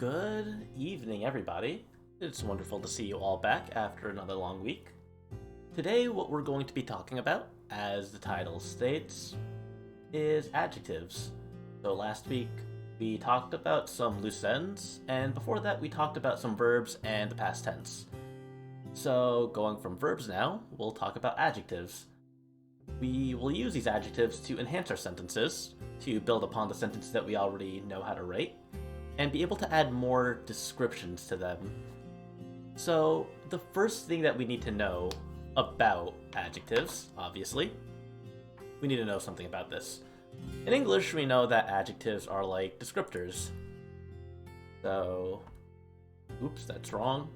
Good evening, everybody. It's wonderful to see you all back after another long week. Today, what we're going to be talking about, as the title states, is adjectives. So last week, we talked about some loose ends, and before that, we talked about some verbs and the past tense. So going from verbs now, we'll talk about adjectives. We will use these adjectives to enhance our sentences, to build upon the sentences that we already know how to write, and be able to add more descriptions to them. So the first thing that we need to know about adjectives, obviously, we need to know something about this. In English, we know that adjectives are like descriptors. So, oops, that's wrong.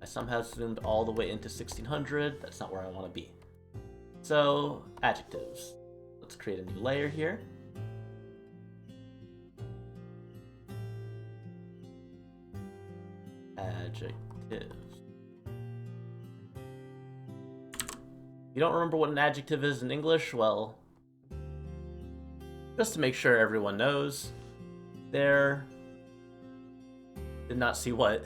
I somehow zoomed all the way into 1600. That's not where I want to be. So, adjectives. Let's create a new layer here. Adjectives. You don't remember what an adjective is in English? Well, just to make sure everyone knows, there did not see what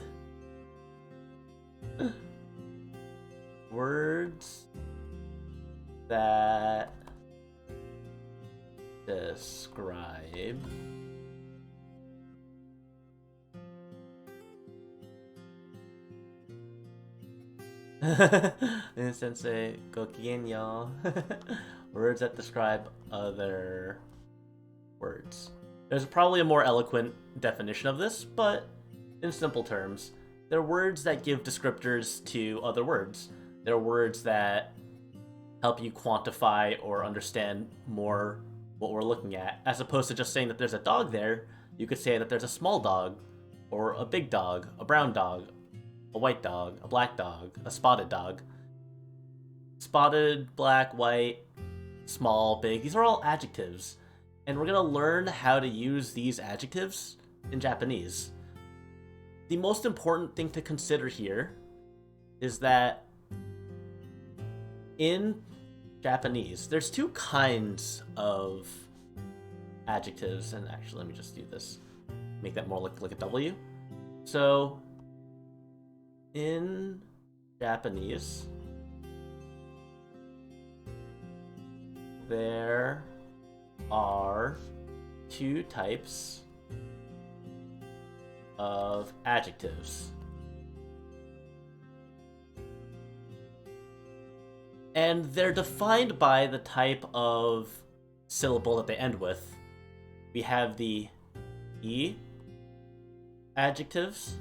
words that describe Sensei, gokigenyo. Words that describe other words. There's probably a more eloquent definition of this, but in simple terms, they're words that give descriptors to other words. They're words that help you quantify or understand more what we're looking at. As opposed to just saying that there's a dog there, you could say that there's a small dog, or a big dog, a brown dog, a white dog, a black dog, a spotted dog. Spotted, black, white, small, big, these are all adjectives. And we're going to learn how to use these adjectives in Japanese. The most important thing to consider here is that in Japanese, there's two kinds of adjectives. And actually, let me just do this. Make that more look like a W. So, in Japanese, there are two types of adjectives. And they're defined by the type of syllable that they end with. We have the E adjectives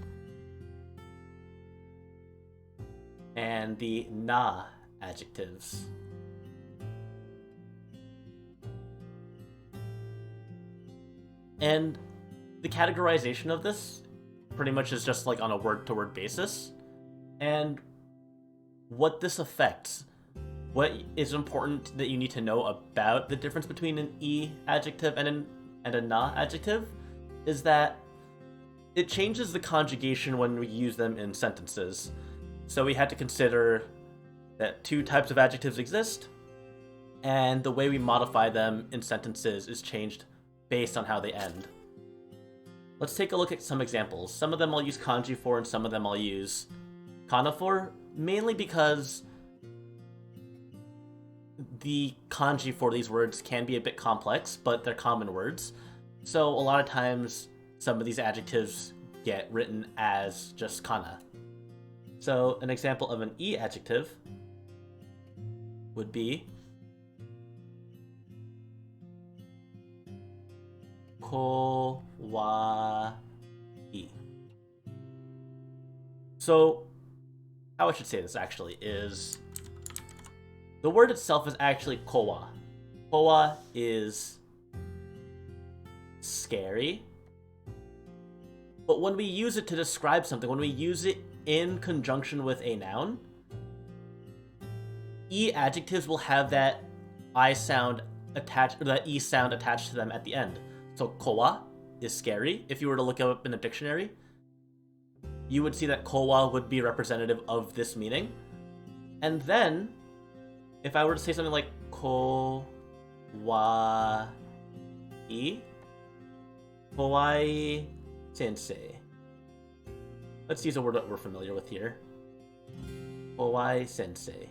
and the na adjectives. And the categorization of this pretty much is just like on a word-to-word basis. And what this affects, what is important that you need to know about the difference between an E adjective and a na adjective is that it changes the conjugation when we use them in sentences. So we had to consider that two types of adjectives exist, and the way we modify them in sentences is changed based on how they end. Let's take a look at some examples. Some of them I'll use kanji for, and some of them I'll use kana for, mainly because the kanji for these words can be a bit complex, but they're common words. So a lot of times, some of these adjectives get written as just kana. So an example of an E adjective would be kawaii. So how I should say this actually is the word itself is actually kowa. Kowa is scary. But when we use it to describe something, when we use it in conjunction with a noun, E adjectives will have that I sound attached, or that E sound attached to them at the end. So kowa is scary. If you were to look it up in a dictionary, you would see that kowa would be representative of this meaning. And then, if I were to say something like kawaii, kawaii sensei. Let's use a word that we're familiar with here. Kawaii sensei.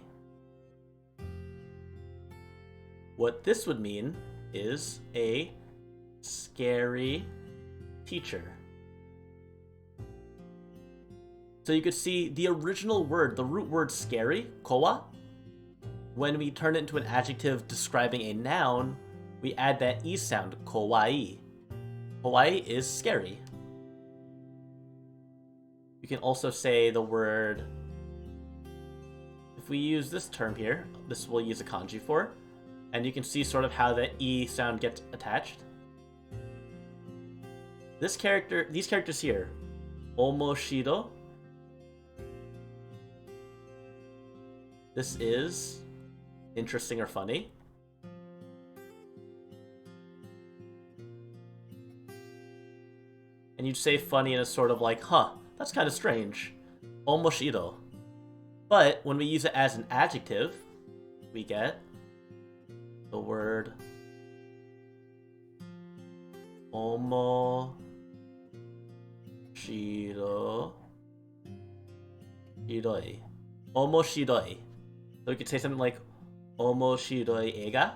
What this would mean is a scary teacher. So you could see the original word, the root word scary, kowa, when we turn it into an adjective describing a noun, we add that E sound, kawaii. Kawaii is scary. You can also say the word, if we use this term here, this we'll use a kanji for, and you can see sort of how the E sound gets attached. These characters here, omoshiro, this is interesting or funny. And you'd say funny in a sort of like, huh, that's kind of strange. Omoshiro. But when we use it as an adjective, we get the word omoshiro. Shiroi. Omoshiroi. So we could say something like omoshiroi eiga.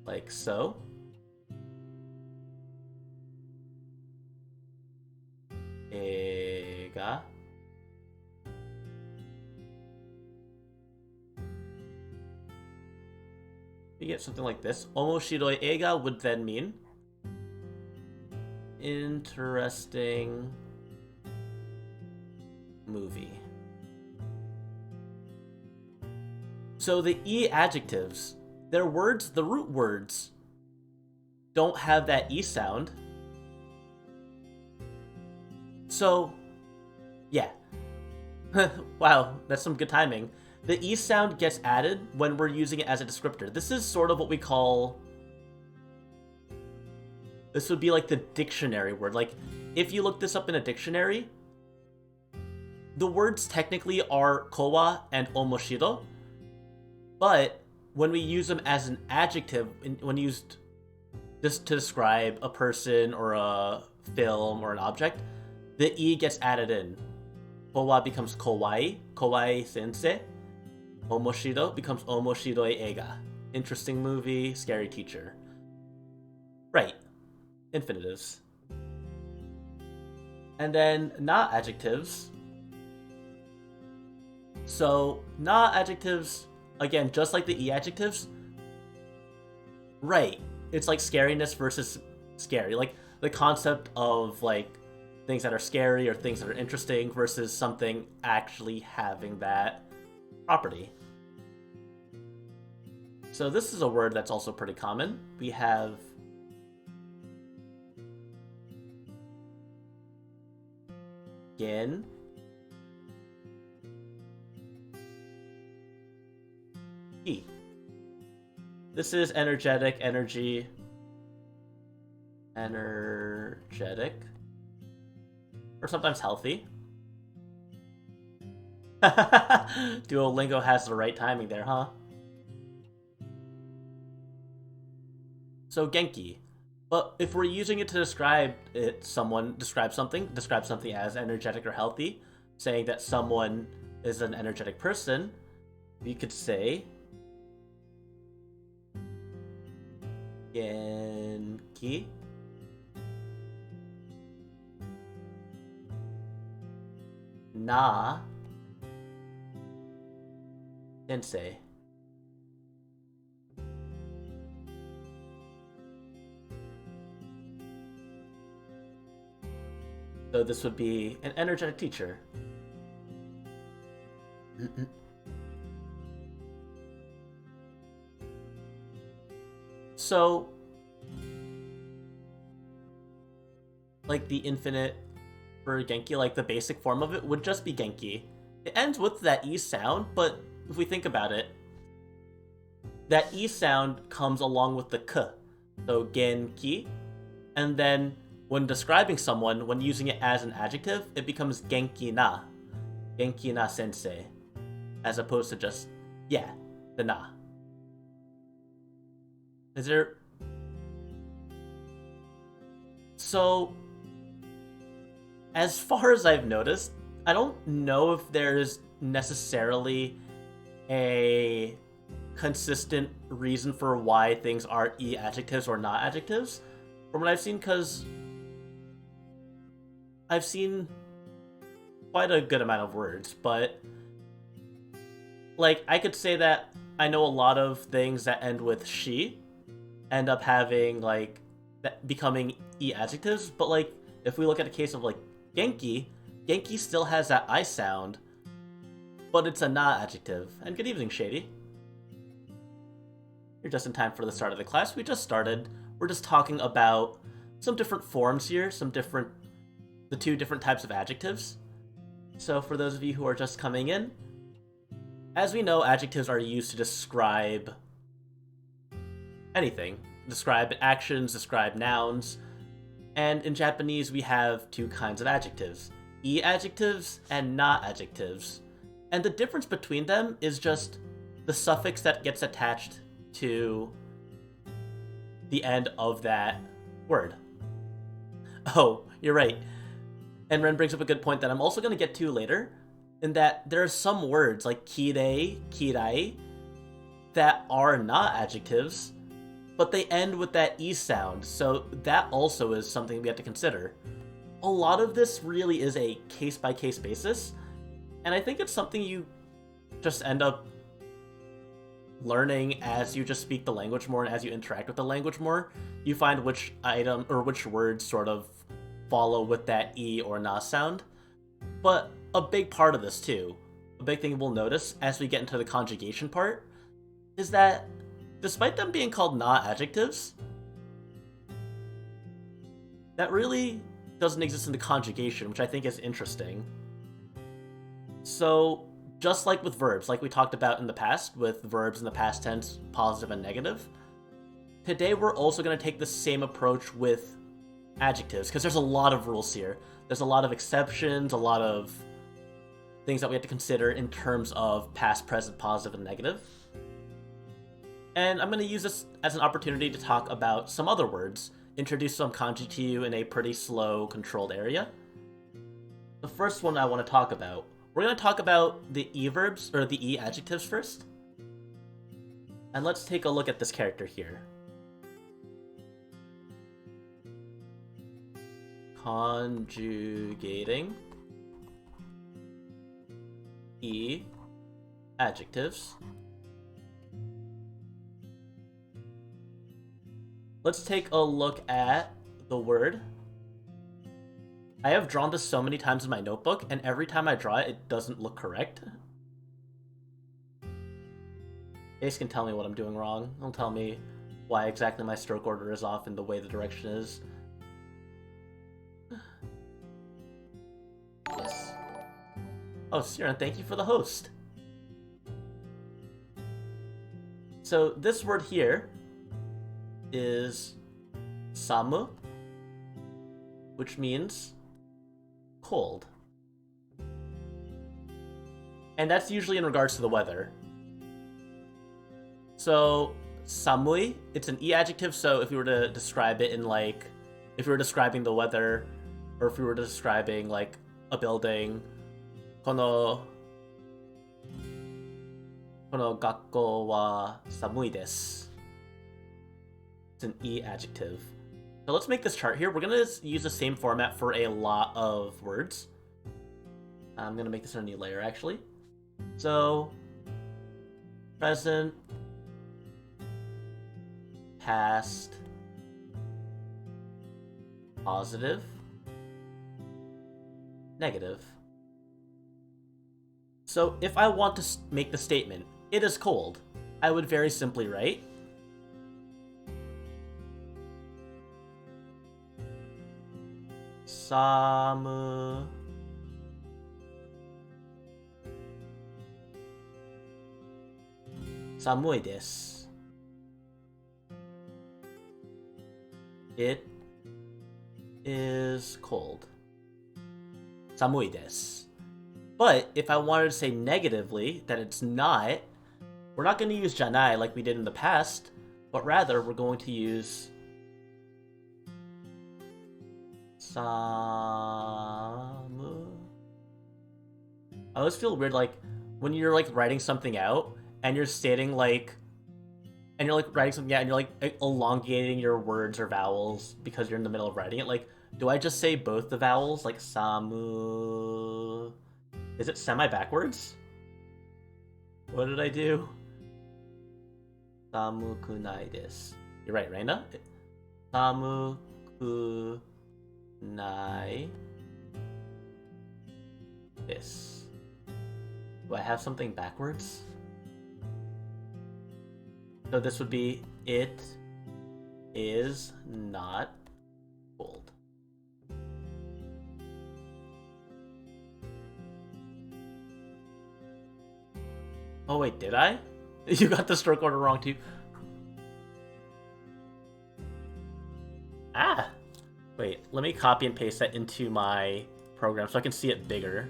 Like so. Eiga. We get something like this. Omoshiroi eiga would then mean interesting movie. So the E adjectives, their words, the root words, don't have that E sound. So, yeah. Wow, that's some good timing. The E sound gets added when we're using it as a descriptor. This is sort of what we call... This would be like the dictionary word. Like, if you look this up in a dictionary, the words technically are kowa and omoshiro, but when we use them as an adjective, when used just to describe a person or a film or an object, the E gets added in. Kowa becomes kawaii, kawaii sensei. Omoshiro becomes omoshiroi eiga. Interesting movie, scary teacher. Right. Infinitives. And then na adjectives. So na adjectives, again, just like the E adjectives. Right. It's like scariness versus scary. Like the concept of like things that are scary or things that are interesting versus something actually having that property. So this is a word that's also pretty common. We have gen, ki. This is energetic, energy, energetic, or sometimes healthy. Duolingo has the right timing there, huh? So Genki. But if we're using it to describe describe something as energetic or healthy, saying that someone is an energetic person, we could say Genki na sensei. So this would be an energetic teacher. So, like the infinite for Genki, like the basic form of it would just be Genki. It ends with that E sound, but if we think about it, that E sound comes along with the K. So Genki, and then when describing someone, when using it as an adjective, it becomes Genki na sensei, as opposed to just, yeah, the na. So, as far as I've noticed, I don't know if there's necessarily a consistent reason for why things are E adjectives or not adjectives from what I've seen, because I've seen quite a good amount of words, but like I could say that I know a lot of things that end with she end up having like becoming E adjectives, but like if we look at a case of like Genki, Genki still has that I sound, but it's a na adjective. And good evening, Shady. You're just in time for the start of the class. We just started. We're just talking about some different forms here, the two different types of adjectives. So for those of you who are just coming in, as we know, adjectives are used to describe anything. Describe actions, describe nouns. And in Japanese, we have two kinds of adjectives. E adjectives and na adjectives. And the difference between them is just the suffix that gets attached to the end of that word. Oh, you're right. And Ren brings up a good point that I'm also going to get to later, in that there are some words like kirei, kirai, that are not adjectives, but they end with that E sound, so that also is something we have to consider. A lot of this really is a case-by-case basis, and I think it's something you just end up learning as you just speak the language more and as you interact with the language more. You find which item or which words sort of follow with that E or na sound. But a big part of this too, a big thing we'll notice as we get into the conjugation part, is that despite them being called na adjectives, that really doesn't exist in the conjugation, which I think is interesting. So, just like with verbs, like we talked about in the past, with verbs in the past tense, positive and negative, today we're also going to take the same approach with adjectives, because there's a lot of rules here. There's a lot of exceptions, a lot of things that we have to consider in terms of past, present, positive, and negative. And I'm going to use this as an opportunity to talk about some other words, introduce some kanji to you in a pretty slow, controlled area. The first one I want to talk about, we're going to talk about the E verbs, or the E adjectives first. And let's take a look at this character here. Conjugating E adjectives. Let's take a look at the word. I have drawn this so many times in my notebook, and every time I draw it, it doesn't look correct. Ace can tell me what I'm doing wrong. He'll tell me why exactly my stroke order is off and the way the direction is. Yes. Oh, Siren, thank you for the host. So this word here is samu, which means cold. And that's usually in regards to the weather. So samui, it's an E adjective, so if we were to describe it in like, if we were describing the weather, or if we were describing like a building, kono gakko wa samui desu. It's an E adjective. So let's make this chart here. We're going to use the same format for a lot of words. I'm going to make this in a new layer, actually. So, present, past, positive, negative. So if I want to make the statement, it is cold, I would very simply write samu samui desu. It is cold. Samui desu. But if I wanted to say negatively that it's not, we're not going to use janai like we did in the past, but rather we're going to use Samu. I always feel weird, like, when you're, like, writing something out, and you're stating, like, and you're, like, writing something out, and you're, like, elongating your words or vowels because you're in the middle of writing it. Like, do I just say both the vowels? Like, Samu... Is it semi-backwards? What did I do? Samu kunai desu. You're right, Reina? Samu kunai desu. Do I have something backwards? So this would be, it is not cold. Oh wait, did I? You got the stroke order wrong too. Ah! Wait, let me copy and paste that into my program so I can see it bigger.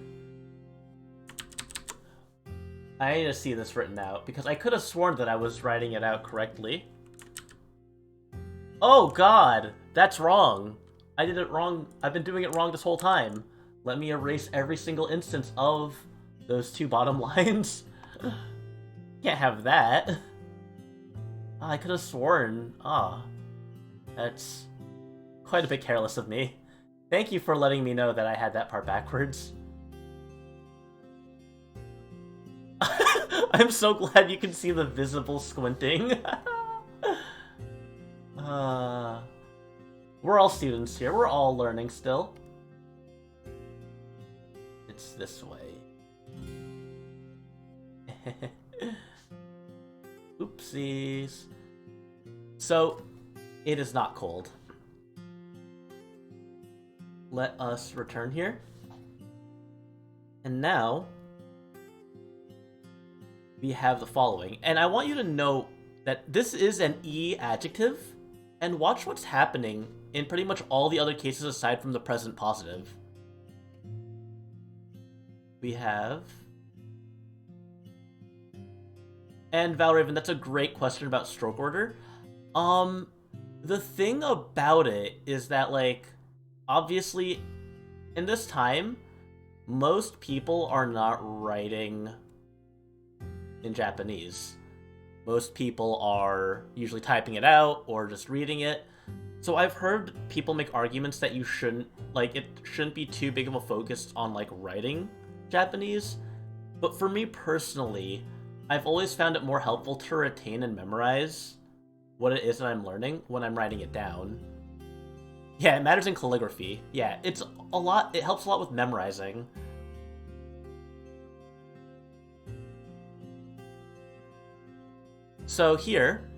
I need to see this written out, because I could have sworn that I was writing it out correctly. Oh god! That's wrong! I did it wrong. I've been doing it wrong this whole time. Let me erase every single instance of those two bottom lines. Can't have that. Oh, I could have sworn. That's quite a bit careless of me. Thank you for letting me know that I had that part backwards. I'm so glad you can see the visible squinting. We're all students here. We're all learning still. It's this way. Oopsies. So, it is not cold. Let us return here. And now, we have the following. And I want you to know that this is an E adjective, and watch what's happening in pretty much all the other cases aside from the present positive. We have... And Valraven, that's a great question about stroke order. The thing about it is that, like, obviously, in this time, most people are not writing in Japanese. Most people are usually typing it out or just reading it. So I've heard people make arguments that you shouldn't, like, it shouldn't be too big of a focus on, like, writing Japanese. But for me personally, I've always found it more helpful to retain and memorize what it is that I'm learning when I'm writing it down. Yeah, it matters in calligraphy. Yeah, it's a lot, it helps a lot with memorizing. So here,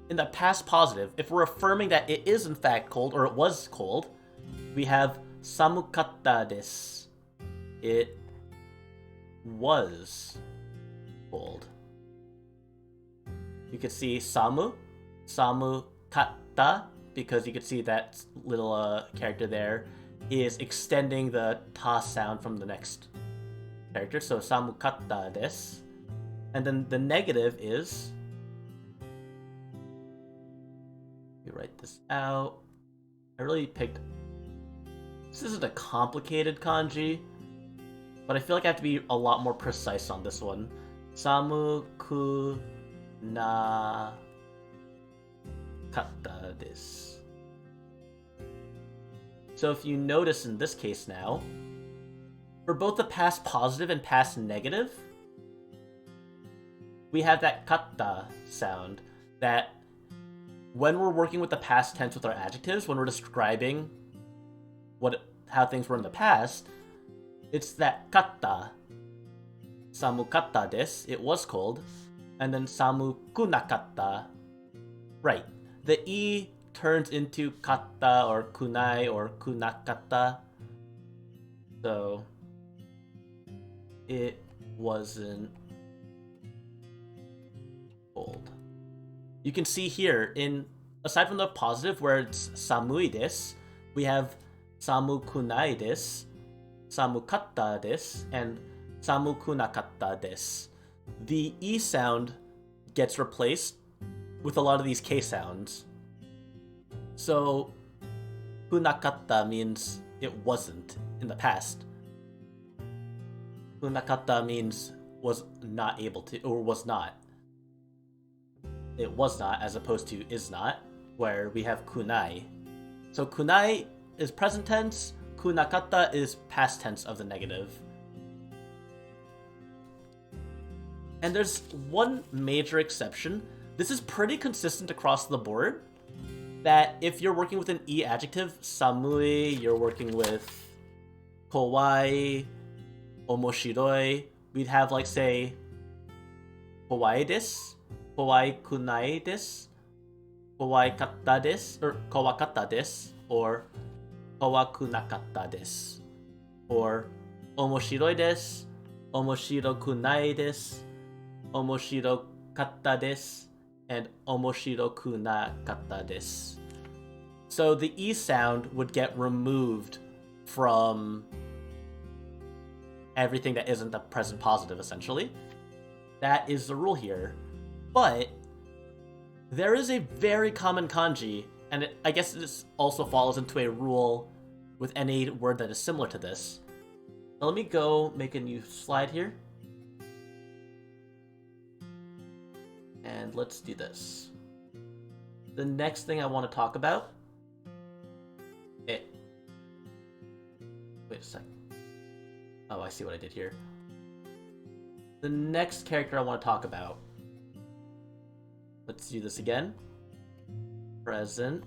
in the past positive, if we're affirming that it is in fact cold, or it was cold, we have samukatta desu. It was cold. You could see samu, samukatta, because you could see that little character there is extending the ta sound from the next character, so samukatta desu. And then the negative is... You write this out. I really picked... This isn't a complicated kanji, but I feel like I have to be a lot more precise on this one. Samu ku na katta desu. So if you notice in this case now, for both the past positive and past negative, we have that katta sound that when we're working with the past tense with our adjectives, when we're describing how things were in the past, it's that katta. Samu katta desu, it was cold. And then samu kunakatta. Right. The E turns into katta or kunai or kunakatta. So it wasn't cold. You can see here, aside from the positive where it's samui desu, we have samu kunai desu, samu katta desu, and samu kunakatta desu. The E sound gets replaced with a lot of these K sounds. So kunakatta means it wasn't in the past. Kunakatta means was not able to, or was not. It was not, as opposed to is not, where we have kunai. So kunai is present tense, kunakatta is past tense of the negative. And there's one major exception. This is pretty consistent across the board, that if you're working with an E adjective, samui, you're working with kowai, omoshiroi, we'd have like, say, kowai desu, kowai kunai desu, kowai katta desu, or kowakatta desu, or kowakunakatta desu, or omoshiroi desu, omoshiro kunai desu, omoshiro katta desu, and omoshiro kunakatta desu. So the E sound would get removed from everything that isn't the present positive, essentially. That is the rule here. But there is a very common kanji, and I guess this also follows into a rule with any word that is similar to this. Now let me go make a new slide here. And let's do this. The next thing I want to talk about... Wait a second. Oh, I see what I did here. The next character I want to talk about. Let's do this again. Present.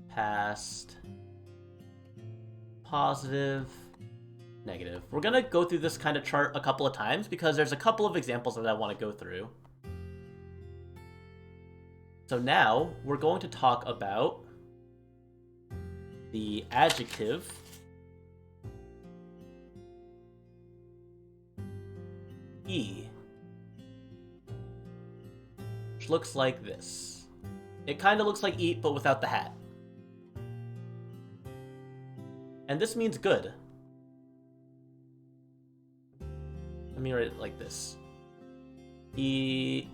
Past. Positive. Negative. We're going to go through this kind of chart a couple of times because there's a couple of examples that I want to go through. So now we're going to talk about the adjective E, which looks like this. It kind of looks like eat, but without the hat. And this means good. Let me write it like this. E.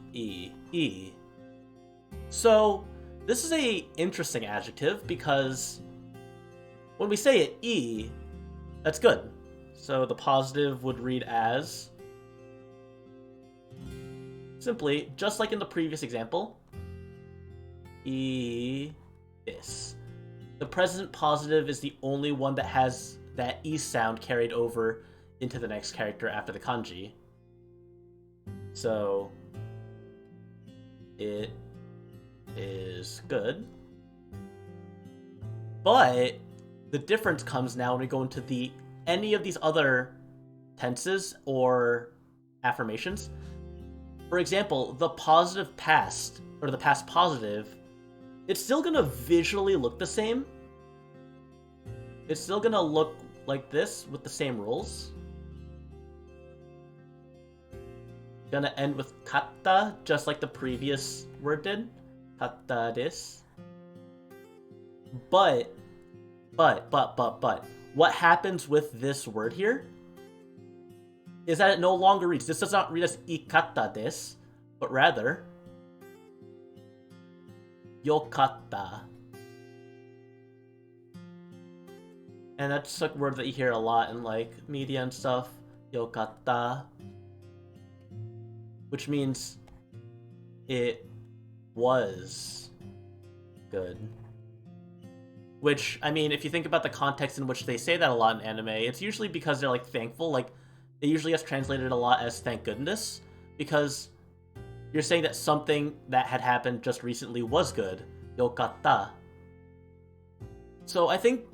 So, this is a interesting adjective because when we say it E, that's good. So the positive would read as... simply, just like in the previous example, E is. The present positive is the only one that has that E sound carried over into the next character after the kanji. So, it is good. But the difference comes now when we go into any of these other tenses or affirmations. For example, the positive past, or the past positive, it's still going to visually look the same. It's still going to look like this with the same rules. Gonna end with katta, just like the previous word did. Katta desu. But, what happens with this word here is that it no longer reads. This does not read as ikatta desu, but rather yokatta. And that's a word that you hear a lot in like media and stuff. Yokatta. Which means it was good. Which, I mean, if you think about the context in which they say that a lot in anime, it's usually because they're like thankful. Like, it usually gets translated a lot as thank goodness, because you're saying that something that had happened just recently was good. Yokatta. So I think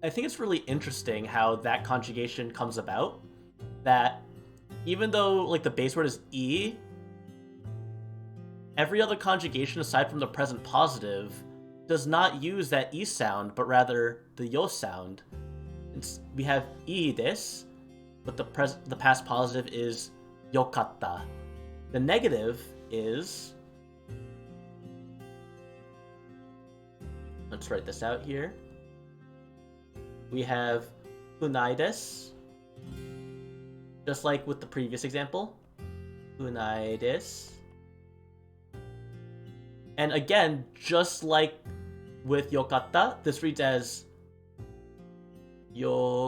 it's really interesting how that conjugation comes about. That even though like the base word is E, every other conjugation aside from the present positive does not use that E sound, but rather the yo sound. We have E desu, but the past positive is yokatta. The negative is... let's write this out here. We have kunai desu, just like with the previous example. Kunai desu. And again, just like with yokatta, this reads as yokunai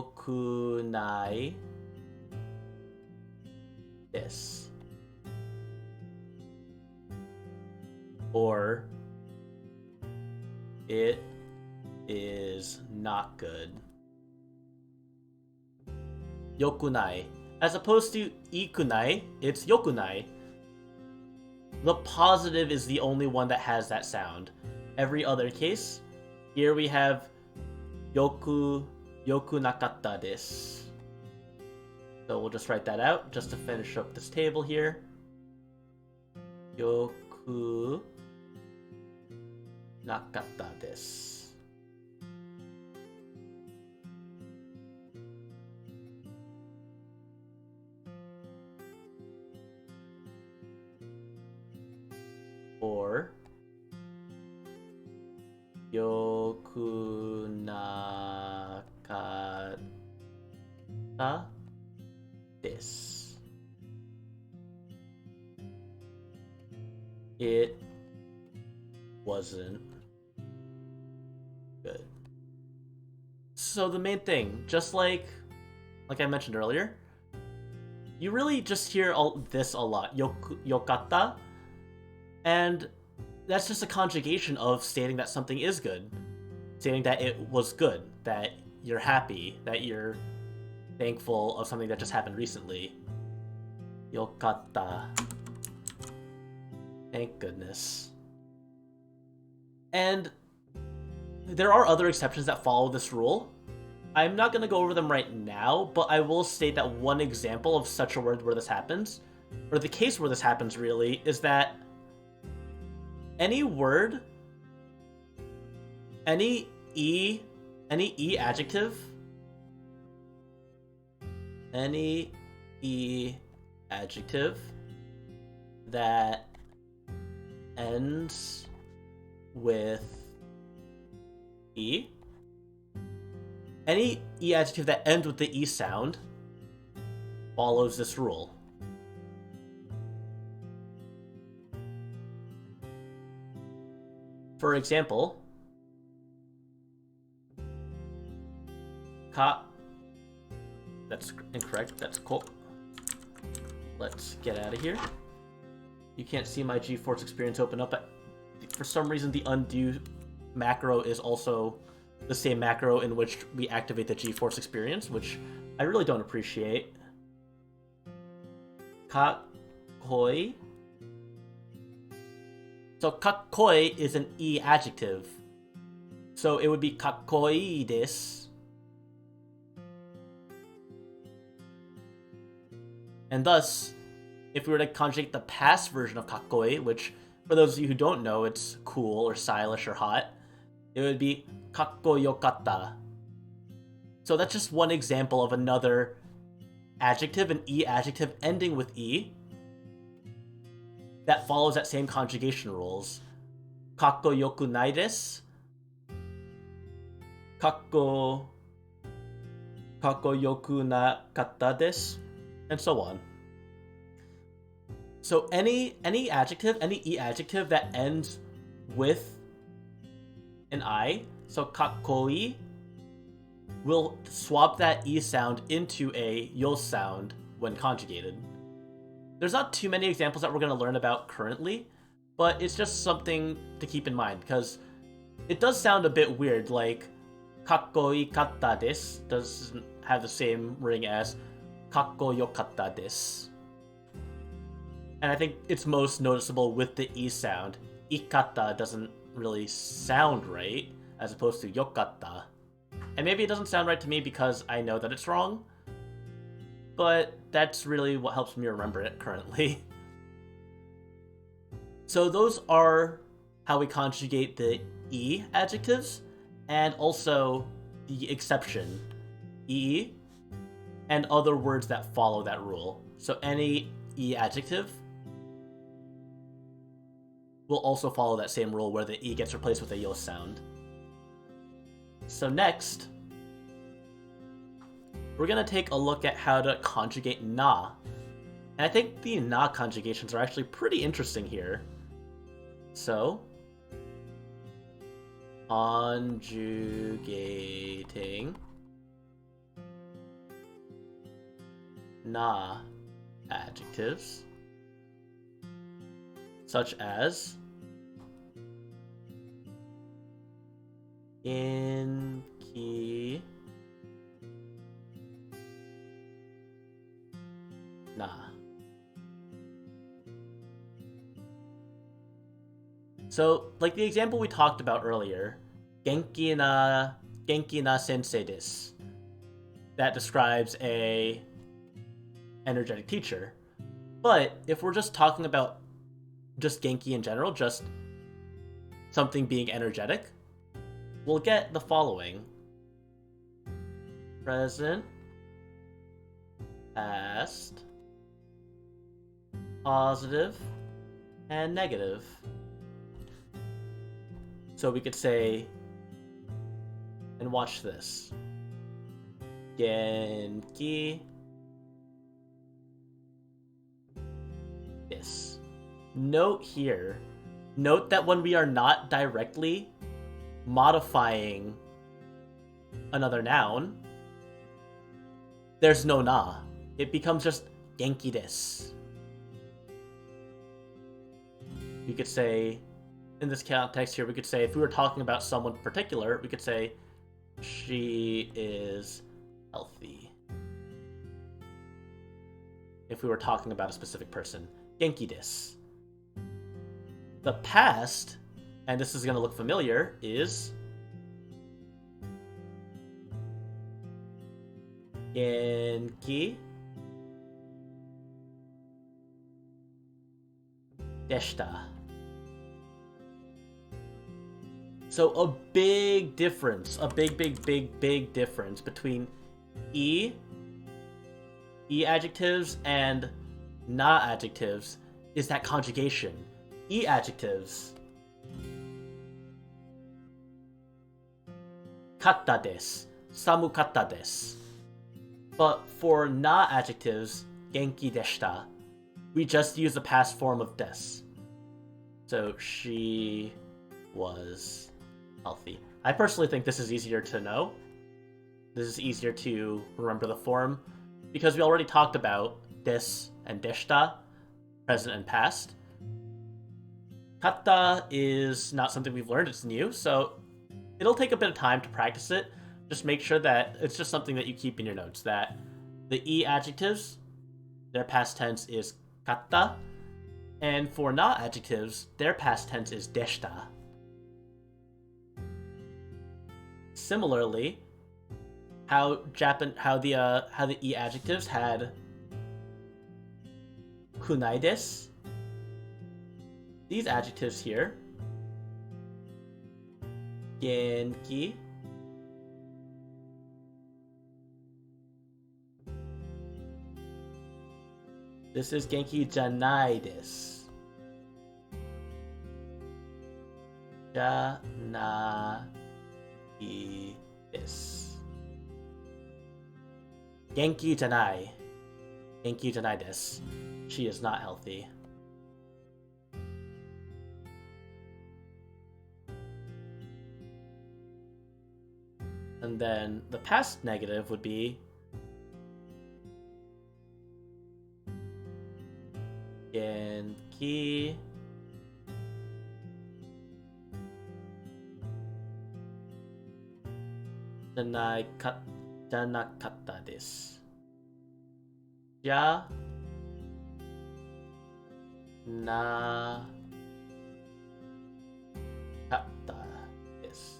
desu. Or it is not good. Yokunai. As opposed to ikunai, it's yokunai. The positive is the only one that has that sound. Every other case, here we have yoku nakatta desu. So we'll just write that out just to finish up this table here. Yoku nakatta desu. Or yoku nakatta desu. It wasn't good. So the main thing, just like I mentioned earlier, you really just hear this a lot, yokatta, and that's just a conjugation of stating that something is good, stating that it was good, that you're happy, that you're thankful of something that just happened recently. Yokatta. Thank goodness. And there are other exceptions that follow this rule. I'm not going to go over them right now, but I will state that one example of such a word where this happens, or the case where this happens really, is that any word, any E adjective, that ends with E, any E adjective that ends with the E sound follows this rule. For example, that's incorrect, that's cool. Let's get out of here. You can't see my GeForce experience open up, but for some reason the undo macro is also the same macro in which we activate the GeForce experience, which I really don't appreciate. Kakkoi. So kakkoi is an E adjective. So it would be kakkoi desu. And thus, if we were to conjugate the past version of kakkoi, which for those of you who don't know, it's cool or stylish or hot, it would be kakkoyokatta. So that's just one example of another adjective, an E adjective ending with E, that follows that same conjugation rules. Kakkoyokunai desu. Kakkoyokunakatta desu. And so on. So any adjective, any E adjective that ends with an I, so kakkoi, will swap that E sound into a yo sound when conjugated. There's not too many examples that we're going to learn about currently, but it's just something to keep in mind, because it does sound a bit weird, like kakkoikatta desu doesn't have the same ring as kakkoyokatta desu. And I think it's most noticeable with the E sound. Ikatta doesn't really sound right, as opposed to yokatta. And maybe it doesn't sound right to me because I know that it's wrong, but that's really what helps me remember it currently. So those are how we conjugate the E adjectives, and also the exception, E, and other words that follow that rule. So any E adjective will also follow that same rule where the E gets replaced with a yo sound. So next, we're going to take a look at how to conjugate na. And I think the na conjugations are actually pretty interesting here. So, conjugating na adjectives, such as inki na. So, like the example we talked about earlier, genki na sensei desu. That describes a energetic teacher. But if we're just talking about just genki in general, just something being energetic, we'll get the following: present, past, positive, and negative. So we could say, and watch this, genki desu. Note here, note that when we are not directly modifying another noun, there's no na. It becomes just genki desu. You could say, in this context here, we could say, if we were talking about someone in particular, we could say, she is healthy. If we were talking about a specific person, genki desu. The past, and this is going to look familiar, is genki deshita. So a big difference, a big difference between E adjectives and na adjectives is that conjugation. E adjectives, katta desu, samukatta desu. But for na adjectives, genki deshita, we just use the past form of desu. So she was healthy. I personally think this is easier to know. This is easier to remember the form because we already talked about desu and deshita, present and past. Katta is not something we've learned, it's new, so it'll take a bit of time to practice it. Just make sure that it's just something that you keep in your notes, that the E adjectives, their past tense is katta, and for na adjectives, their past tense is deshita. Similarly, how the E adjectives had kunai desu. These adjectives here, genki, this is genki janai desu. Janai desu. Genki janai desu. She is not healthy. And then the past negative would be genki janakatta desu. Ja na katta desu.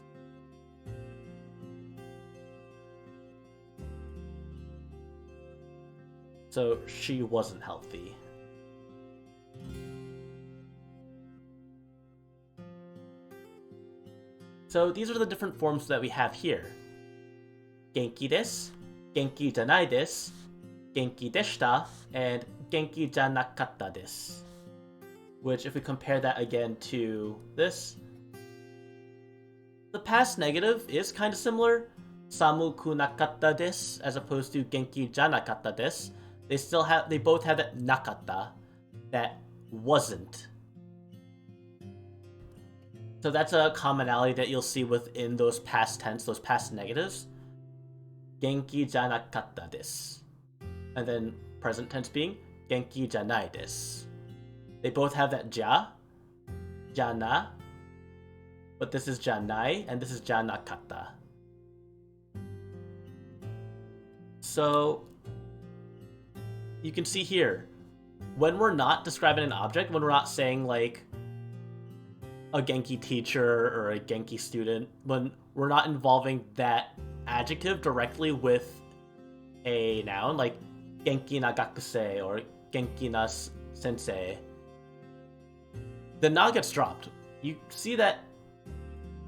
So she wasn't healthy. So these are the different forms that we have here. Genki desu, genki janai desu, genki deshita, and genki janakatta desu. Which, if we compare that again to this, the past negative is kind of similar. Samuku nakatta desu, as opposed to genki janakatta desu. They both have that nakata, that wasn't. So that's a commonality that you'll see within those past tense, those past negatives. Genki janakatta desu. And then present tense being genki janai desu. They both have that jana, but this is janai and this is janakatta. So you can see here, when we're not describing an object, when we're not saying like a Genki teacher or a Genki student, when we're not involving that adjective directly with a noun, like Genki na gakusei or Genki na sensei, the na gets dropped. You see that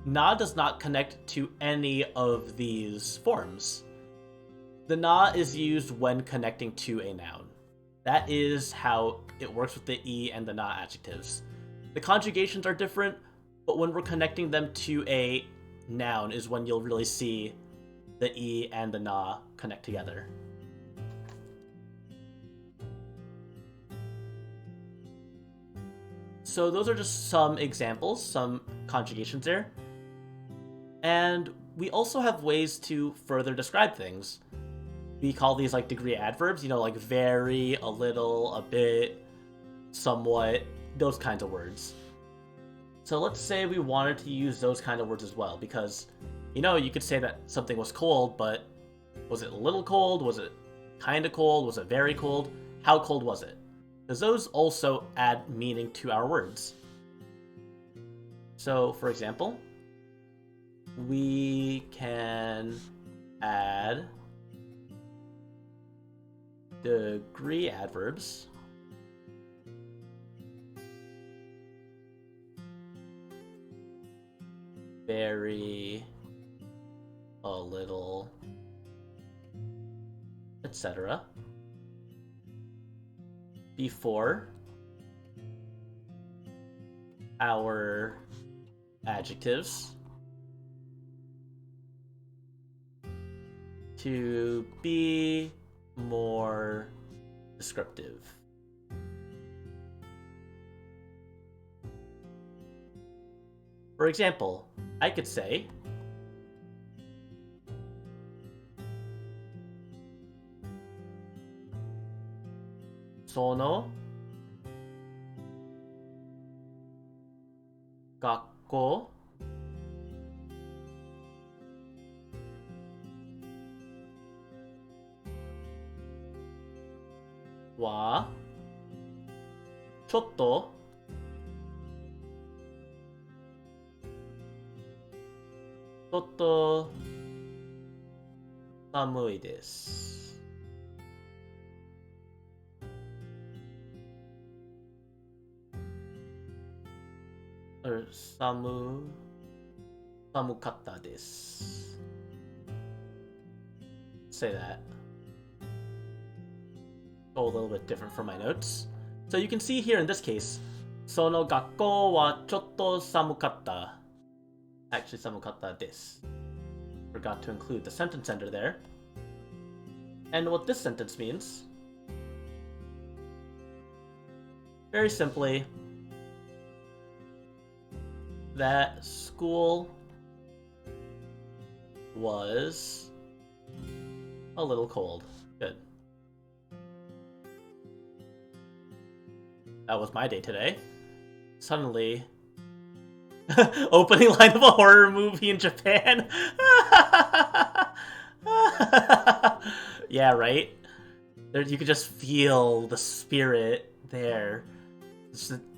na does not connect to any of these forms. The na is used when connecting to a noun. That is how it works with the e and the na adjectives. The conjugations are different, but when we're connecting them to a noun is when you'll really see the e and the na connect together. So those are just some examples, some conjugations there. And we also have ways to further describe things. We call these like degree adverbs, like very, a little, a bit, somewhat, those kinds of words. So let's say we wanted to use those kind of words as well, because, you could say that something was cold, but was it a little cold? Was it kind of cold? Was it very cold? How cold was it? Because those also add meaning to our words. So, for example, we can add degree adverbs very, a little, etc. before our adjectives to be more descriptive. For example, I could say, sono 学校はちょっと寒いです。or 寒かったです。Say that. Go a little bit different from my notes. So you can see here in this case, その学校はちょっと寒かった。Actually, 寒かったです。Forgot to include the sentence ender there. And what this sentence means, very simply, that school was a little cold. Good. That was my day today. Suddenly, opening line of a horror movie in Japan. Yeah, right? There, you could just feel the spirit there.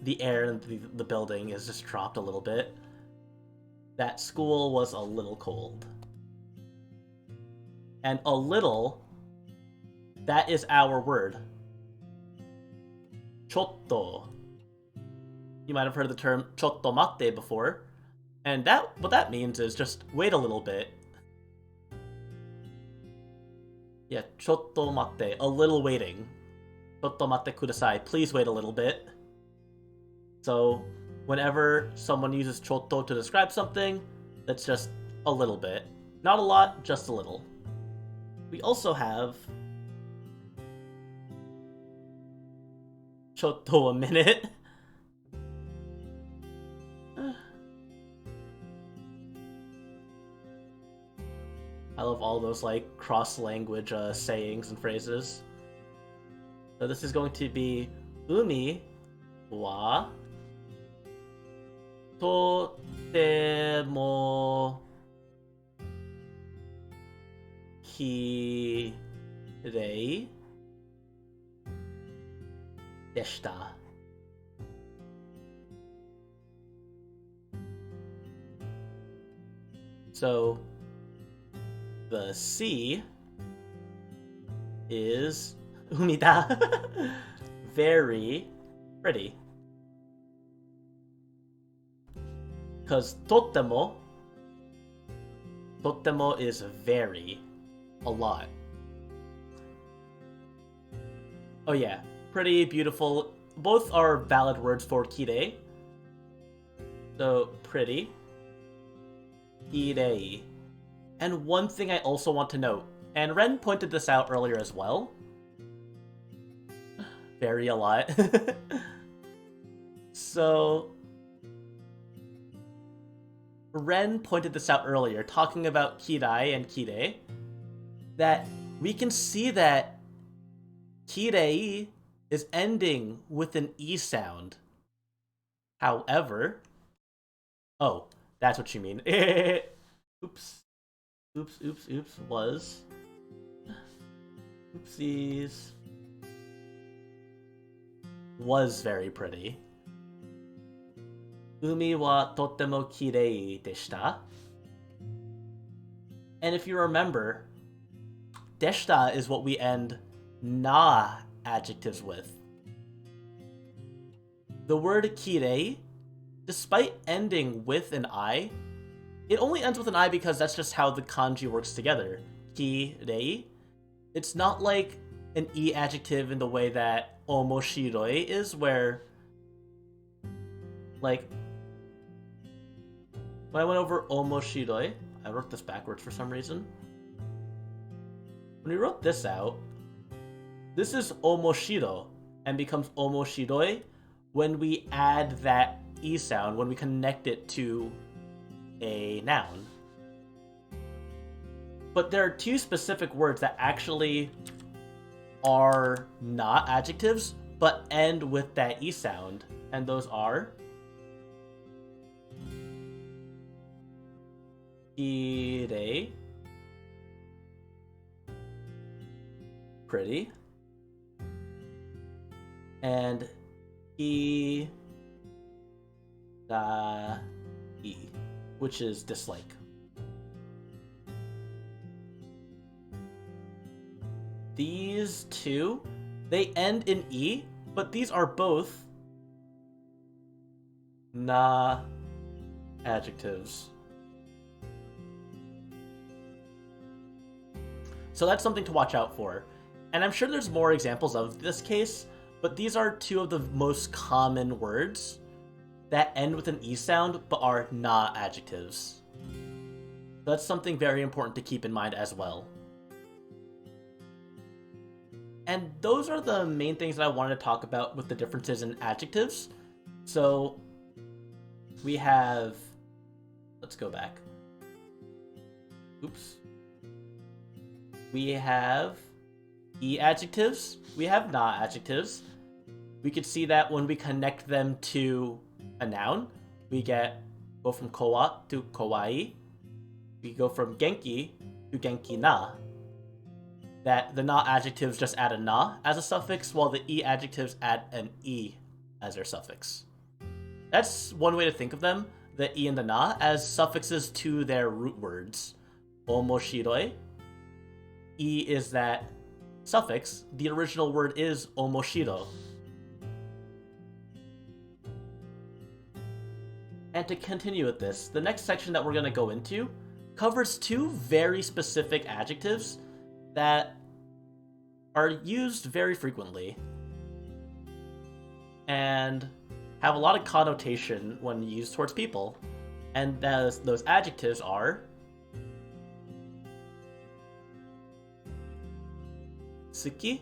The air in the building is just dropped a little bit. That school was a little cold. And a little, that is our word. Chotto. You might have heard the term chotto matte before. And what that means is just wait a little bit. Yeah, chotto matte, a little waiting. Chotto matte kudasai, please wait a little bit. So, whenever someone uses chotto to describe something, that's just a little bit. Not a lot, just a little. We also have chotto a minute. love all those like cross-language sayings and phrases. So this is going to be umi wa totemo kirei deshita. So the sea is umida, very pretty. Because totemo is very, a lot. Oh yeah, pretty, beautiful. Both are valid words for kirei. So pretty. Kirei. And one thing I also want to note, and Ren pointed this out earlier as well. Very a lot. So Ren pointed this out earlier, talking about kirai and kirei, that we can see that kirei is ending with an E sound. However, oh, that's what you mean. Oops. Was. Oopsies. Was very pretty. Umi wa totemo kirei deshita. And if you remember, deshita is what we end na adjectives with. The word kirei, despite ending with an I, it only ends with an I because that's just how the kanji works together. Kirei. It's not like an E adjective in the way that omoshiroi is, where, like, when I went over omoshiroi, I wrote this backwards for some reason. When we wrote this out, this is omoshiro and becomes omoshiroi when we add that E sound, when we connect it to a noun. But there are two specific words that actually are not adjectives, but end with that E sound, and those are kirei, pretty, and irai, which is dislike. These two, they end in E, but these are both na adjectives. So that's something to watch out for. And I'm sure there's more examples of this case, but these are two of the most common words that end with an E sound but are na adjectives. That's something very important to keep in mind as well. And those are the main things that I wanted to talk about with the differences in adjectives. So we have, let's go back. Oops. We have E adjectives, we have na adjectives. We could see that when we connect them to a noun, we go from kowa to kawaii. We go from genki to genki na. That the na adjectives just add a na as a suffix, while the E adjectives add an E as their suffix. That's one way to think of them, the E and the na, as suffixes to their root words. Omoshiroi. E is that suffix. The original word is omoshiro. And to continue with this, the next section that we're going to go into covers two very specific adjectives that are used very frequently and have a lot of connotation when used towards people. And those adjectives are suki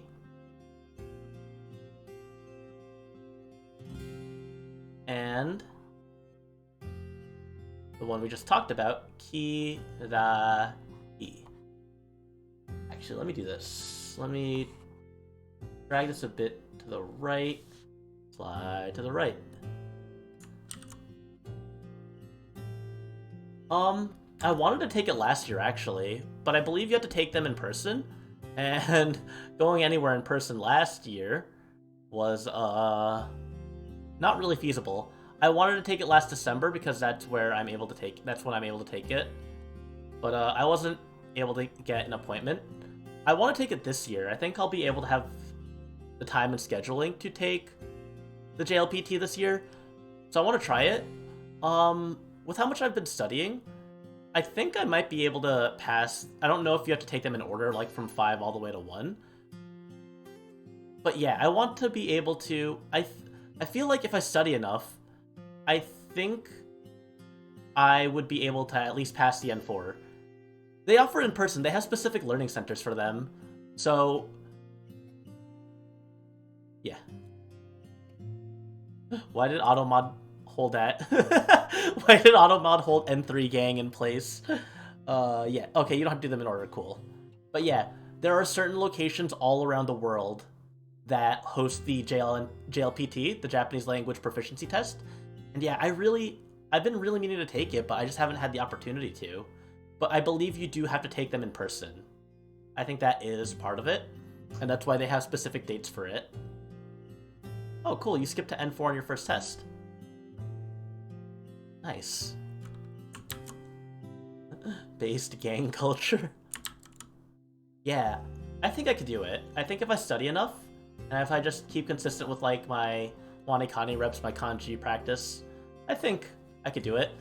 and the one we just talked about, kirai. Actually, let me do this. Let me drag this a bit to the right. Slide to the right. I wanted to take it last year, actually, but I believe you have to take them in person, and going anywhere in person last year was, not really feasible. I wanted to take it last December because that's when I'm able to take it, but, I wasn't able to get an appointment. I want to take it this year. I think I'll be able to have the time and scheduling to take the JLPT this year, so I want to try it. With how much I've been studying, I think I might be able to pass. I don't know if you have to take them in order, like from 5 all the way to 1. But yeah, I want to be able to. I feel like if I study enough, I think I would be able to at least pass the N4. They offer in person. They have specific learning centers for them. So yeah. Why did AutoMod hold that? Why did AutoMod hold N3 gang in place? Yeah, okay, you don't have to do them in order, cool. But yeah, there are certain locations all around the world that host the JLPT, the Japanese Language Proficiency Test. And yeah, I've been really meaning to take it, but I just haven't had the opportunity to. But I believe you do have to take them in person. I think that is part of it, and that's why they have specific dates for it. Oh, cool, you skipped to N4 on your first test. Nice. Based gang culture. Yeah, I think I could do it. I think if I study enough, and if I just keep consistent with like my Wanikani reps, my kanji practice, I think I could do it.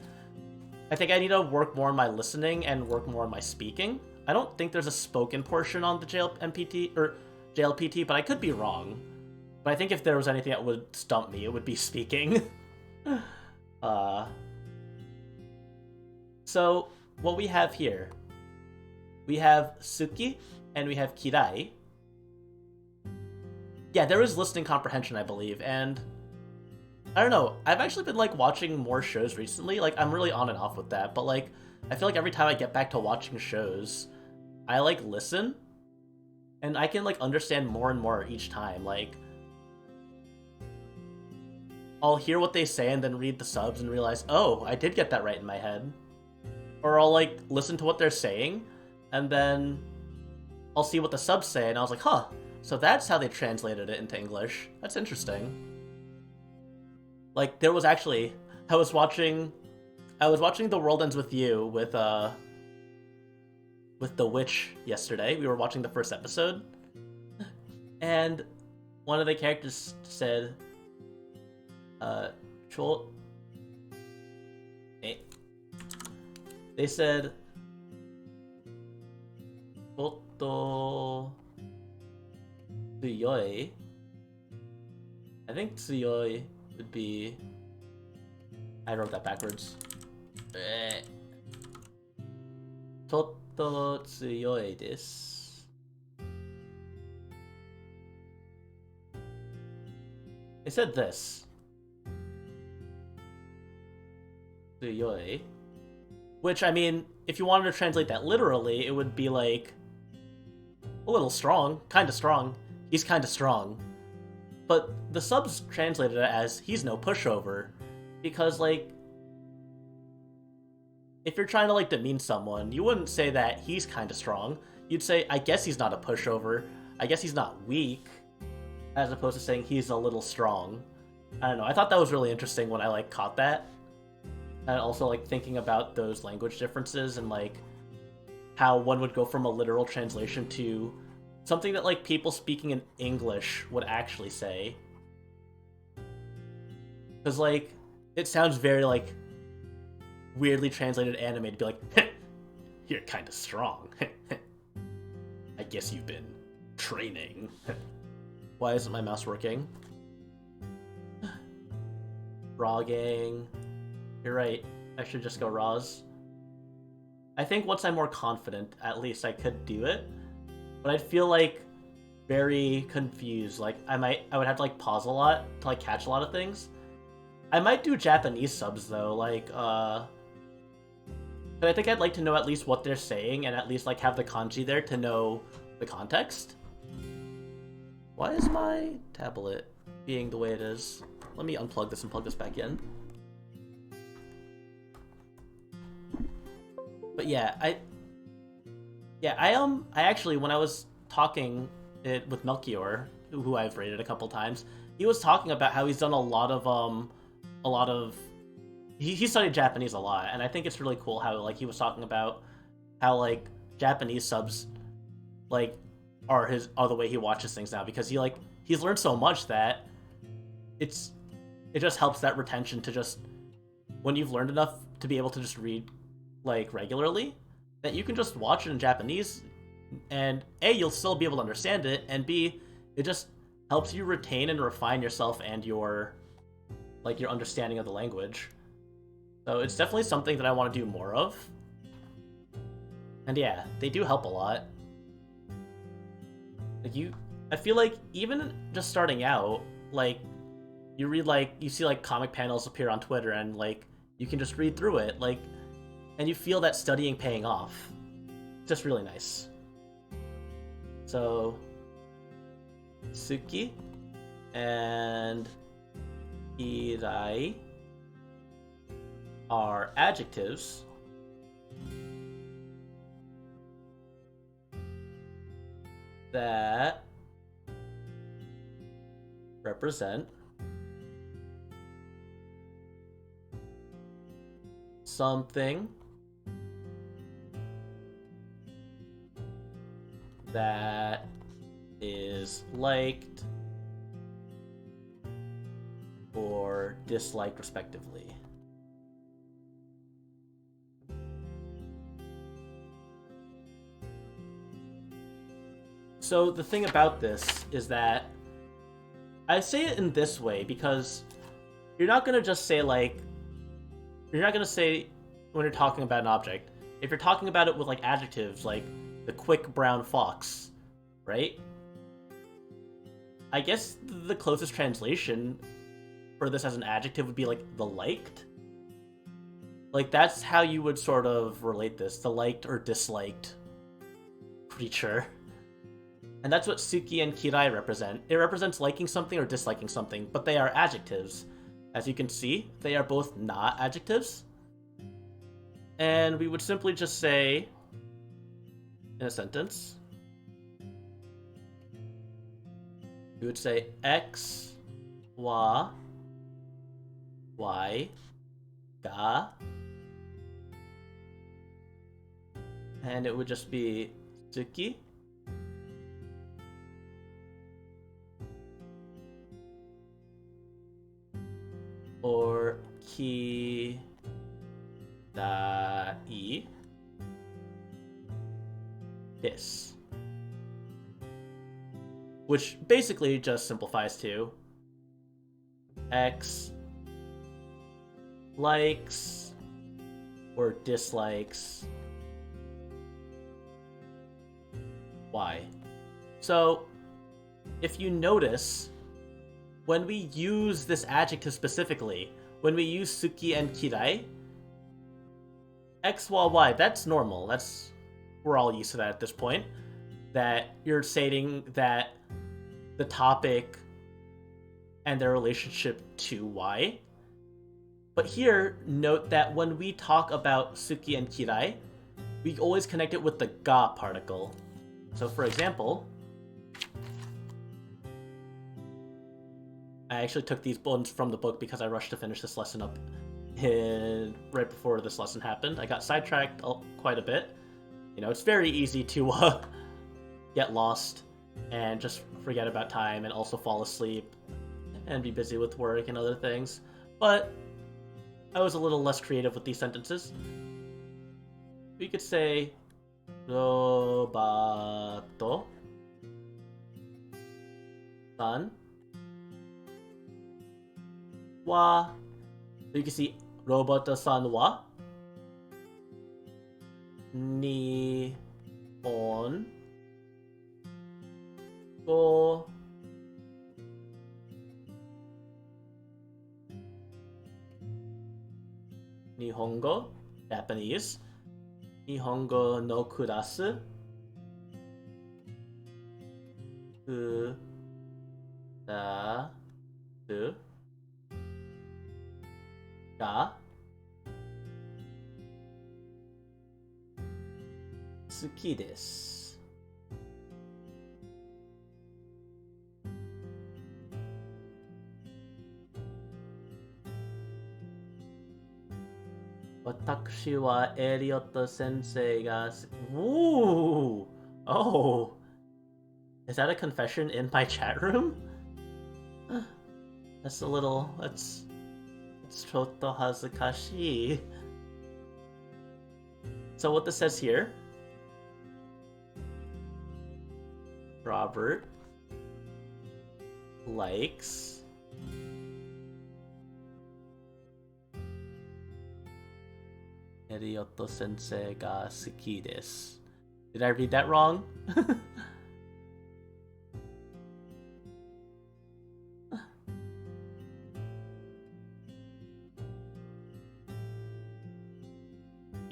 I think I need to work more on my listening and work more on my speaking. I don't think there's a spoken portion on the JLPT, but I could be wrong. But I think if there was anything that would stump me, it would be speaking. So, what we have here, we have Suki, and we have Kirai. Yeah, there is listening comprehension, I believe, and I don't know, I've actually been, like, watching more shows recently. Like, I'm really on and off with that, but, like, I feel like every time I get back to watching shows, I, like, listen, and I can, like, understand more and more each time. Like, I'll hear what they say and then read the subs and realize, oh, I did get that right in my head. Or I'll, like, listen to what they're saying, and then I'll see what the subs say, and I was like, huh, so that's how they translated it into English. That's interesting. Like, there was actually, I was watching The World Ends With You with The Witch yesterday. We were watching the first episode, and one of the characters said, they said, "Chotto tsuyoi." I think tsuyoi would be. I wrote that backwards. Chotto tsuyoi desu. They said this. Tsuyoi. Which, I mean, if you wanted to translate that literally, it would be like, a little strong, kinda strong. He's kinda strong. But the subs translated it as, he's no pushover. Because, like, if you're trying to, like, demean someone, you wouldn't say that he's kinda strong. You'd say, I guess he's not a pushover. I guess he's not weak. As opposed to saying he's a little strong. I don't know, I thought that was really interesting when I, like, caught that. And also, like, thinking about those language differences and, like, how one would go from a literal translation to something that, like, people speaking in English would actually say. Because, like, it sounds very, like, weirdly translated anime to be like, you're kind of strong. I guess you've been training. Why isn't my mouse working? Raw gang. You're right. I should just go Raws. I think once I'm more confident, at least I could do it. But I'd feel, like, very confused. Like, I would have to, like, pause a lot to, like, catch a lot of things. I might do Japanese subs, though, like, but I think I'd like to know at least what they're saying and at least, like, have the kanji there to know the context. Why is my tablet being the way it is? Let me unplug this and plug this back in. But yeah, I actually, when I was talking it with Melchior, who I've rated a couple times, he was talking about how he's done a lot of he studied Japanese a lot, and I think it's really cool how like he was talking about how like Japanese subs like are the way he watches things now, because he's learned so much that it just helps that retention to just, when you've learned enough to be able to just read like regularly, that you can just watch it in Japanese, and A, you'll still be able to understand it, and B, it just helps you retain and refine yourself and your understanding of the language. So it's definitely something that I want to do more of. And yeah, they do help a lot. I feel like even just starting out, like you see like comic panels appear on Twitter, and like you can just read through it, like, and you feel that studying paying off. Just really nice. So Suki and Irai are adjectives that represent something that is liked or disliked respectively. So the thing about this is that I say it in this way because you're not going to just say like, you're not going to say when you're talking about an object, if you're talking about it with like adjectives like the quick brown fox, right? I guess the closest translation for this as an adjective would be like the liked. Like that's how you would sort of relate this, the liked or disliked creature. And that's what Suki and Kirai represent. It represents liking something or disliking something, but they are adjectives. As you can see, they are both not adjectives. And we would simply just say, in a sentence, we would say X, wa, Y, ga, and it would just be Suki, or ki da I this, which basically just simplifies to X likes or dislikes Y. So if you notice, when we use this adjective specifically, when we use Suki and Kirai, X, Y, Y, that's normal. We're all used to that at this point. That you're stating that the topic and their relationship to Y. But here, note that when we talk about Suki and Kirai, we always connect it with the ga particle. So for example, I actually took these ones from the book because I rushed to finish this lesson up right before this lesson happened. I got sidetracked quite a bit. You know, it's very easy to get lost and just forget about time and also fall asleep and be busy with work and other things. But I was a little less creative with these sentences. We could say Robato san wa. So you can see Robato san wa Nihon go Nihongo, Japanese. Nihongo no kurasu くだすが好きです。私はエリオット先生がOoh! Oh! Is that a confession in my chat room? That's a little... That's ちょっと恥ずかしい. So what this says here... Robert likes Erioto sensei ga suki desu. Did I read that wrong?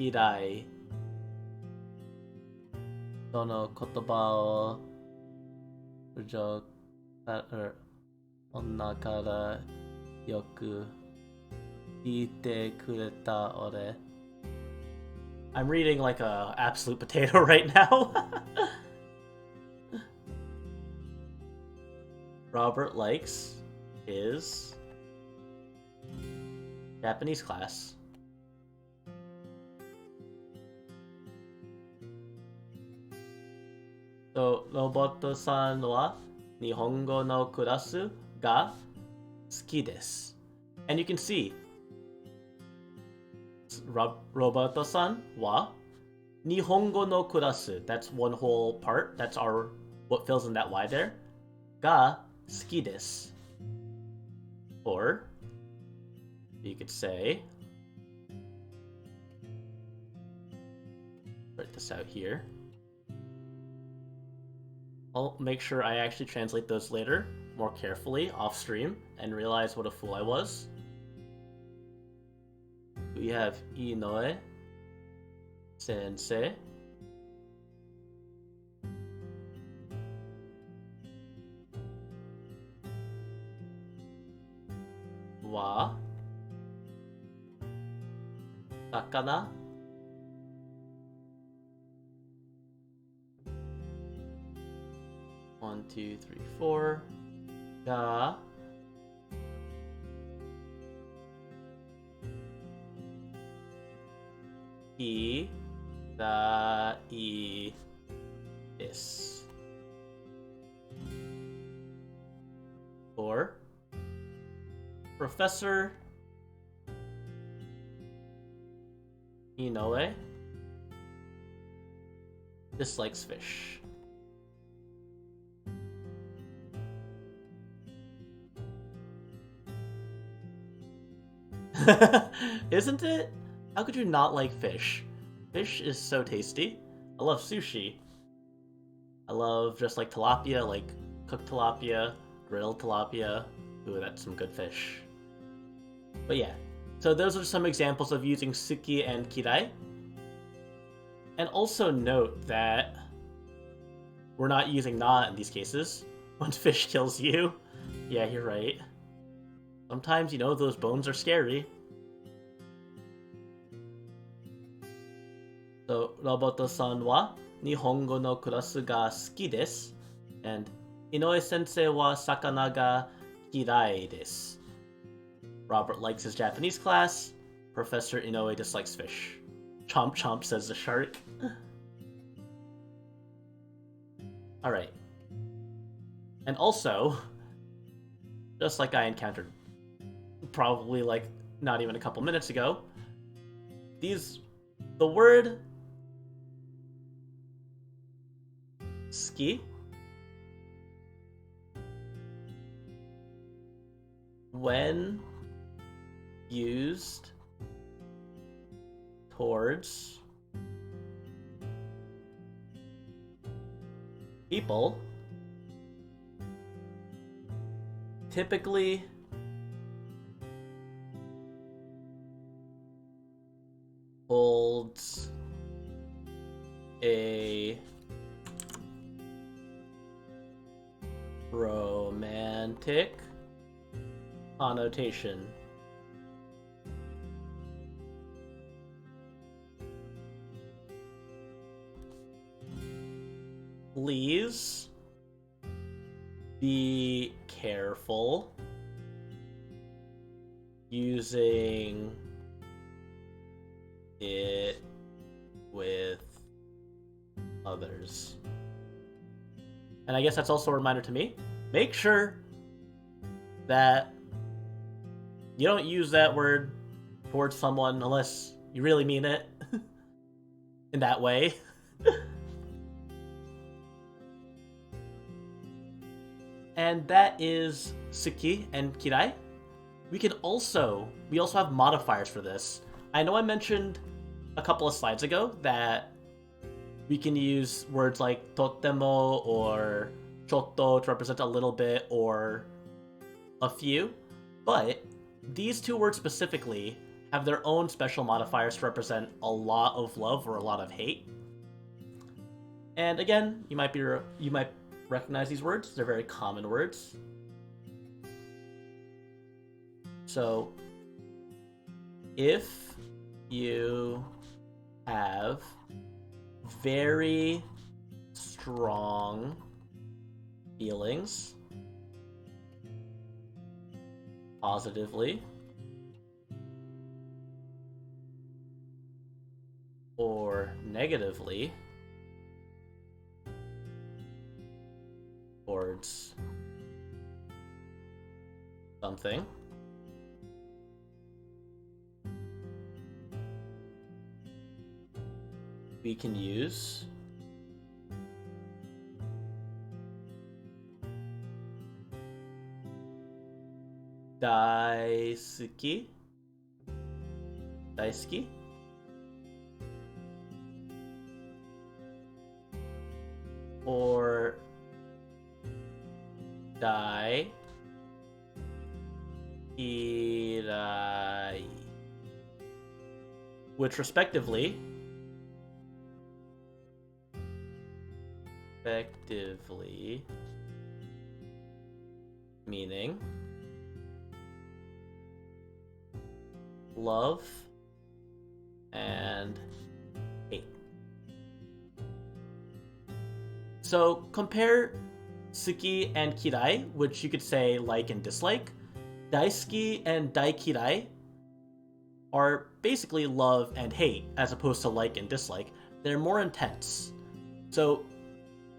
Irai その言葉を女からよく聞いてくれた俺. I'm reading like a absolute potato right now. Robert likes his Japanese class. So, Roboto-san wa Nihongo no kurasu ga suki desu. And you can see, Roboto-san wa Nihongo no kurasu. That's one whole part. That's what fills in that Y there. Ga suki desu. Or you could say, write this out here. I'll make sure I actually translate those later, more carefully, off stream, and realize what a fool I was. We have Inoue Sensei wa Sakana One, two, three, four. Ga Idai desu. Or Professor Inoue dislikes fish. Isn't it? How could you not like fish? Fish is so tasty. I love sushi. I love just like tilapia, like cooked tilapia, grilled tilapia. Ooh, that's some good fish. But yeah, so those are some examples of using suki and kirai. And also note that we're not using na in these cases. When fish kills you. Yeah, you're right. Sometimes, those bones are scary. So, Roboto-san wa Nihongo no kurasu ga suki desu. And Inoue-sensei wa sakana ga kirai desu. Robert likes his Japanese class. Professor Inoue dislikes fish. Chomp chomp, says the shark. Alright. And also, just like I encountered probably like not even a couple minutes ago, the word ski when used towards people typically holds a romantic connotation. Please be careful using it with others. And I guess that's also a reminder to me. Make sure that you don't use that word towards someone unless you really mean it in that way. And that is suki and kirai. We also have modifiers for this. I know I mentioned a couple of slides ago that we can use words like totemo or chotto to represent a little bit or a few, but these two words specifically have their own special modifiers to represent a lot of love or a lot of hate. And again, you might recognize these words. They're very common words. So, if you have very strong feelings, positively or negatively, towards something, we can use daisuki, or dai irai, which respectively meaning love and hate. So compare suki and kirai, which you could say like and dislike. Daisuki and daikirai are basically love and hate, as opposed to like and dislike. They're more intense. So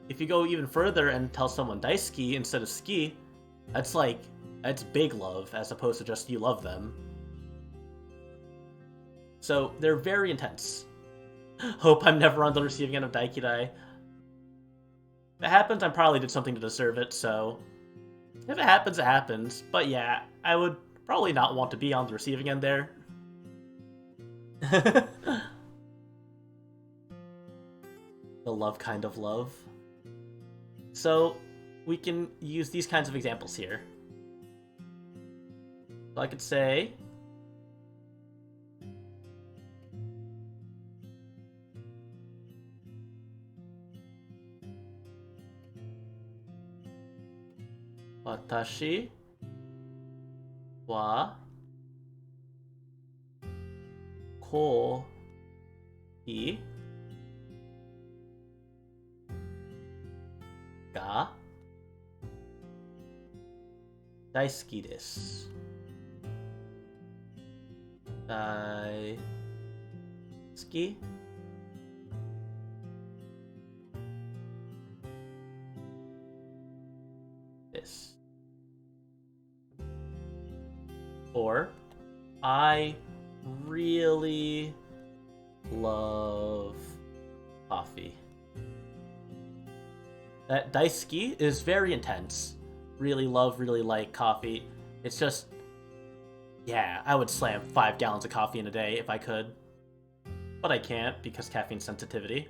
if you go even further and tell someone daisuki instead of ski, that's big love, as opposed to just you love them. So they're very intense. Hope I'm never on the receiving end of daikirai. If it happens, I probably did something to deserve it, so if it happens, it happens. But yeah, I would probably not want to be on the receiving end there. The love kind of love. So we can use these kinds of examples here. So I could say, watashi wa kohi ga daisuki desu. Daisuki desu. Or, I really love coffee. That daisuki is very intense. Really love, really like coffee. It's just, yeah, I would slam 5 gallons of coffee in a day if I could. But I can't because caffeine sensitivity.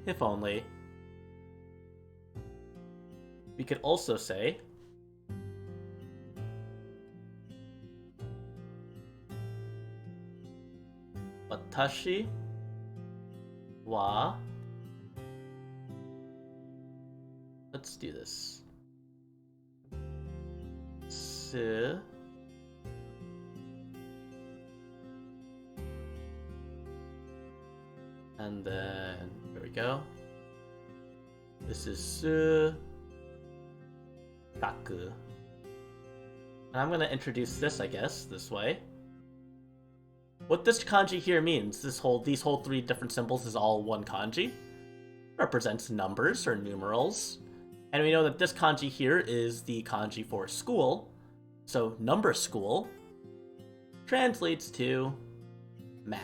If only. We could also say, watashi wa let's do this. Su. And then, here we go. This is su. Kaku. And I'm going to introduce this, I guess, this way. What this kanji here means, these whole 3 different symbols is all one kanji. Represents numbers or numerals. And we know that this kanji here is the kanji for school. So number school translates to math.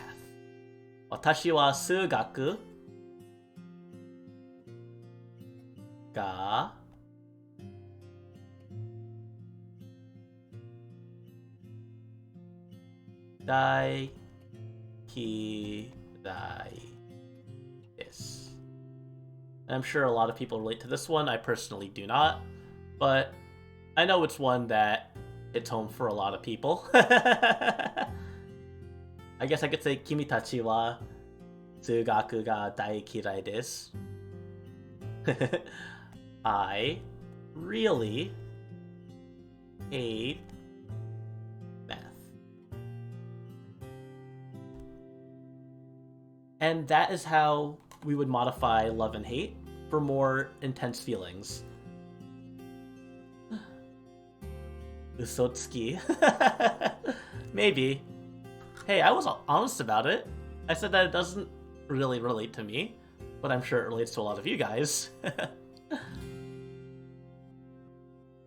Watashi wa sugaku ga daikirai desu. And I'm sure a lot of people relate to this one. I personally do not, but I know it's one that hits home for a lot of people. I guess I could say Kimi tachi wa tsugaku ga daikirai desu. I really hate math. And that is how we would modify love and hate for more intense feelings. Usotsuki. Maybe. Hey, I was honest about it. I said that it doesn't really relate to me, but I'm sure it relates to a lot of you guys.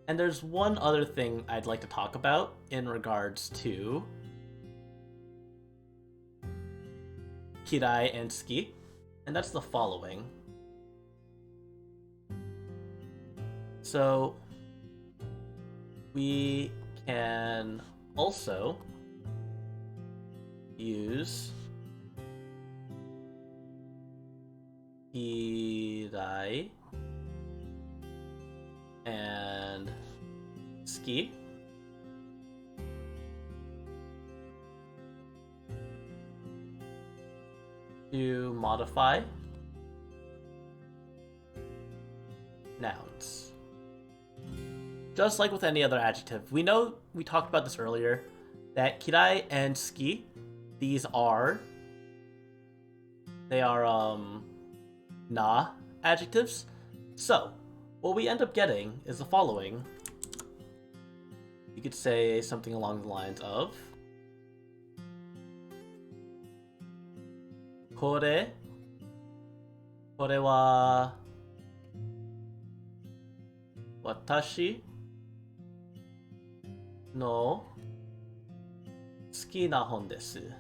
And there's one other thing I'd like to talk about in regards to kirai and suki, and that's the following. So we can also use kirai and suki to modify nouns. Just like with any other adjective, we know, we talked about this earlier, that kirai and suki, they are na adjectives. So what we end up getting is the following. You could say something along the lines of kore wa watashi no suki na hon desu.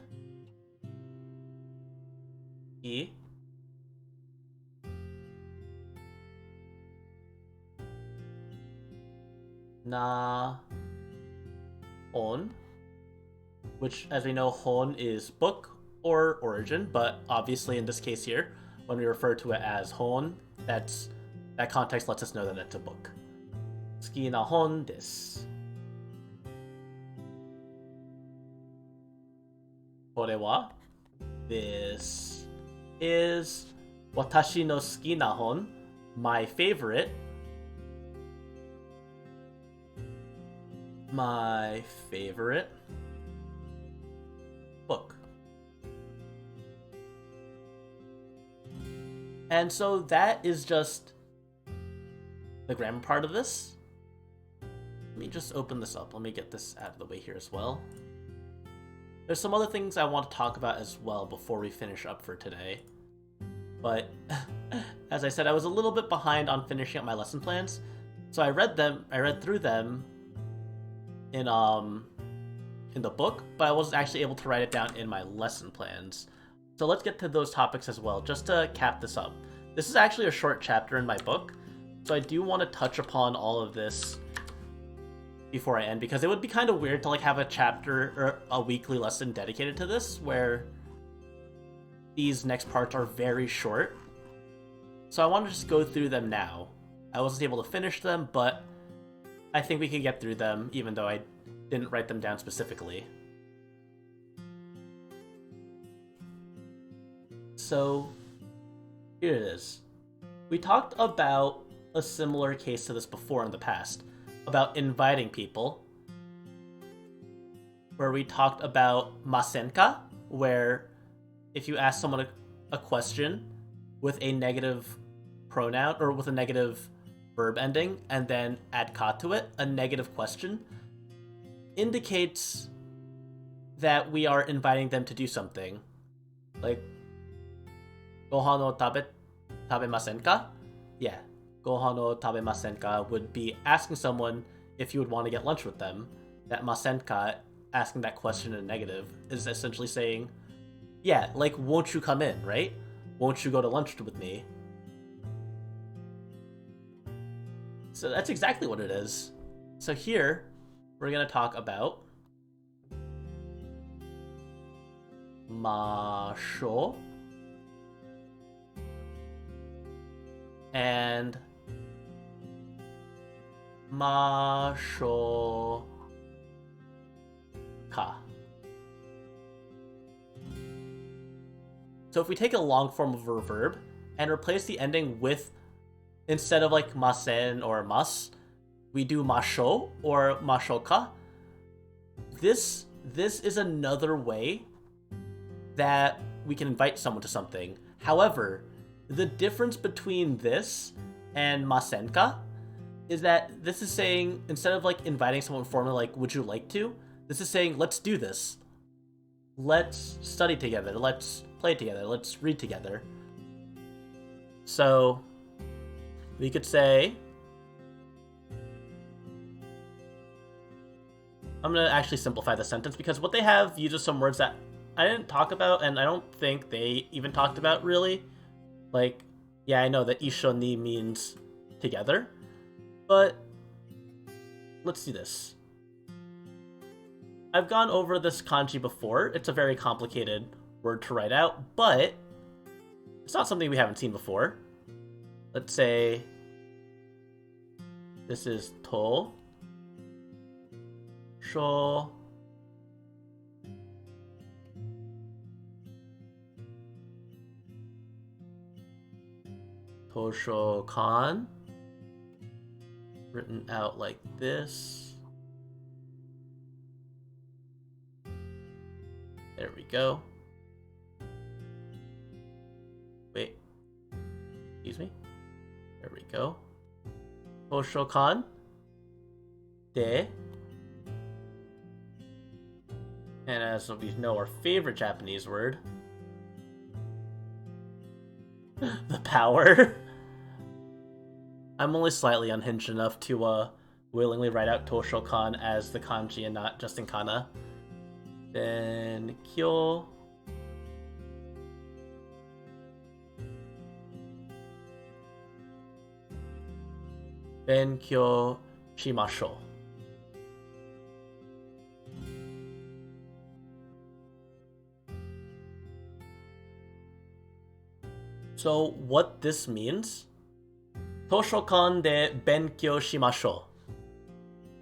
Na hon, which, as we know, hon is book or origin, but obviously in this case here, when we refer to it as hon, that context lets us know that it's a book. Suki na hon desu. Kore wa, this is watashi no suki na hon, my favorite book. And so that is just the grammar part of this. Let me just open this up. Let me get this out of the way here as well. There's some other things I want to talk about as well before we finish up for today. But as I said, I was a little bit behind on finishing up my lesson plans. So I read through them in the book, but I wasn't actually able to write it down in my lesson plans. So let's get to those topics as well, just to cap this up. This is actually a short chapter in my book, so I do want to touch upon all of this before I end, because it would be kind of weird to like have a chapter or a weekly lesson dedicated to this, where these next parts are very short. So I want to just go through them now. I wasn't able to finish them, but I think we could get through them, even though I didn't write them down specifically. So here it is. We talked about a similar case to this before in the past about inviting people, where we talked about masenka, where if you ask someone a question with a negative pronoun or with a negative verb ending and then add ka to it, a negative question indicates that we are inviting them to do something. Like, gohan o tabemasen ka? Yeah, gohan o tabemasen ka would be asking someone if you would want to get lunch with them. That masen ka, asking that question in a negative, is essentially saying, yeah, like, won't you come in, right? Won't you go to lunch with me? So that's exactly what it is. So here, we're going to talk about masho and masho ka. So if we take a long form of a verb and replace the ending with, instead of like masen or mas, we do masho or mashoka. This is another way that we can invite someone to something. However, the difference between this and masenka is that this is saying, instead of like inviting someone formally like, would you like to? This is saying, let's do this. Let's study together. Let's play together. Let's read together. So we could say, I'm going to actually simplify the sentence because what they have uses some words that I didn't talk about and I don't think they even talked about really. Like, yeah, I know that ishoni means together, but let's do this. I've gone over this kanji before. It's a very complicated word to write out, but it's not something we haven't seen before. Let's say this is to, sho, toshokan, written out like this. There we go. Wait. Excuse me. There we go. Toshokan de. And as we know, our favorite Japanese word, the power. I'm only slightly unhinged enough to willingly write out Toshokan as the kanji and not just in kana. Then kyo. Benkyo shimashou. So what this means, Toshokan de benkyo shimashou.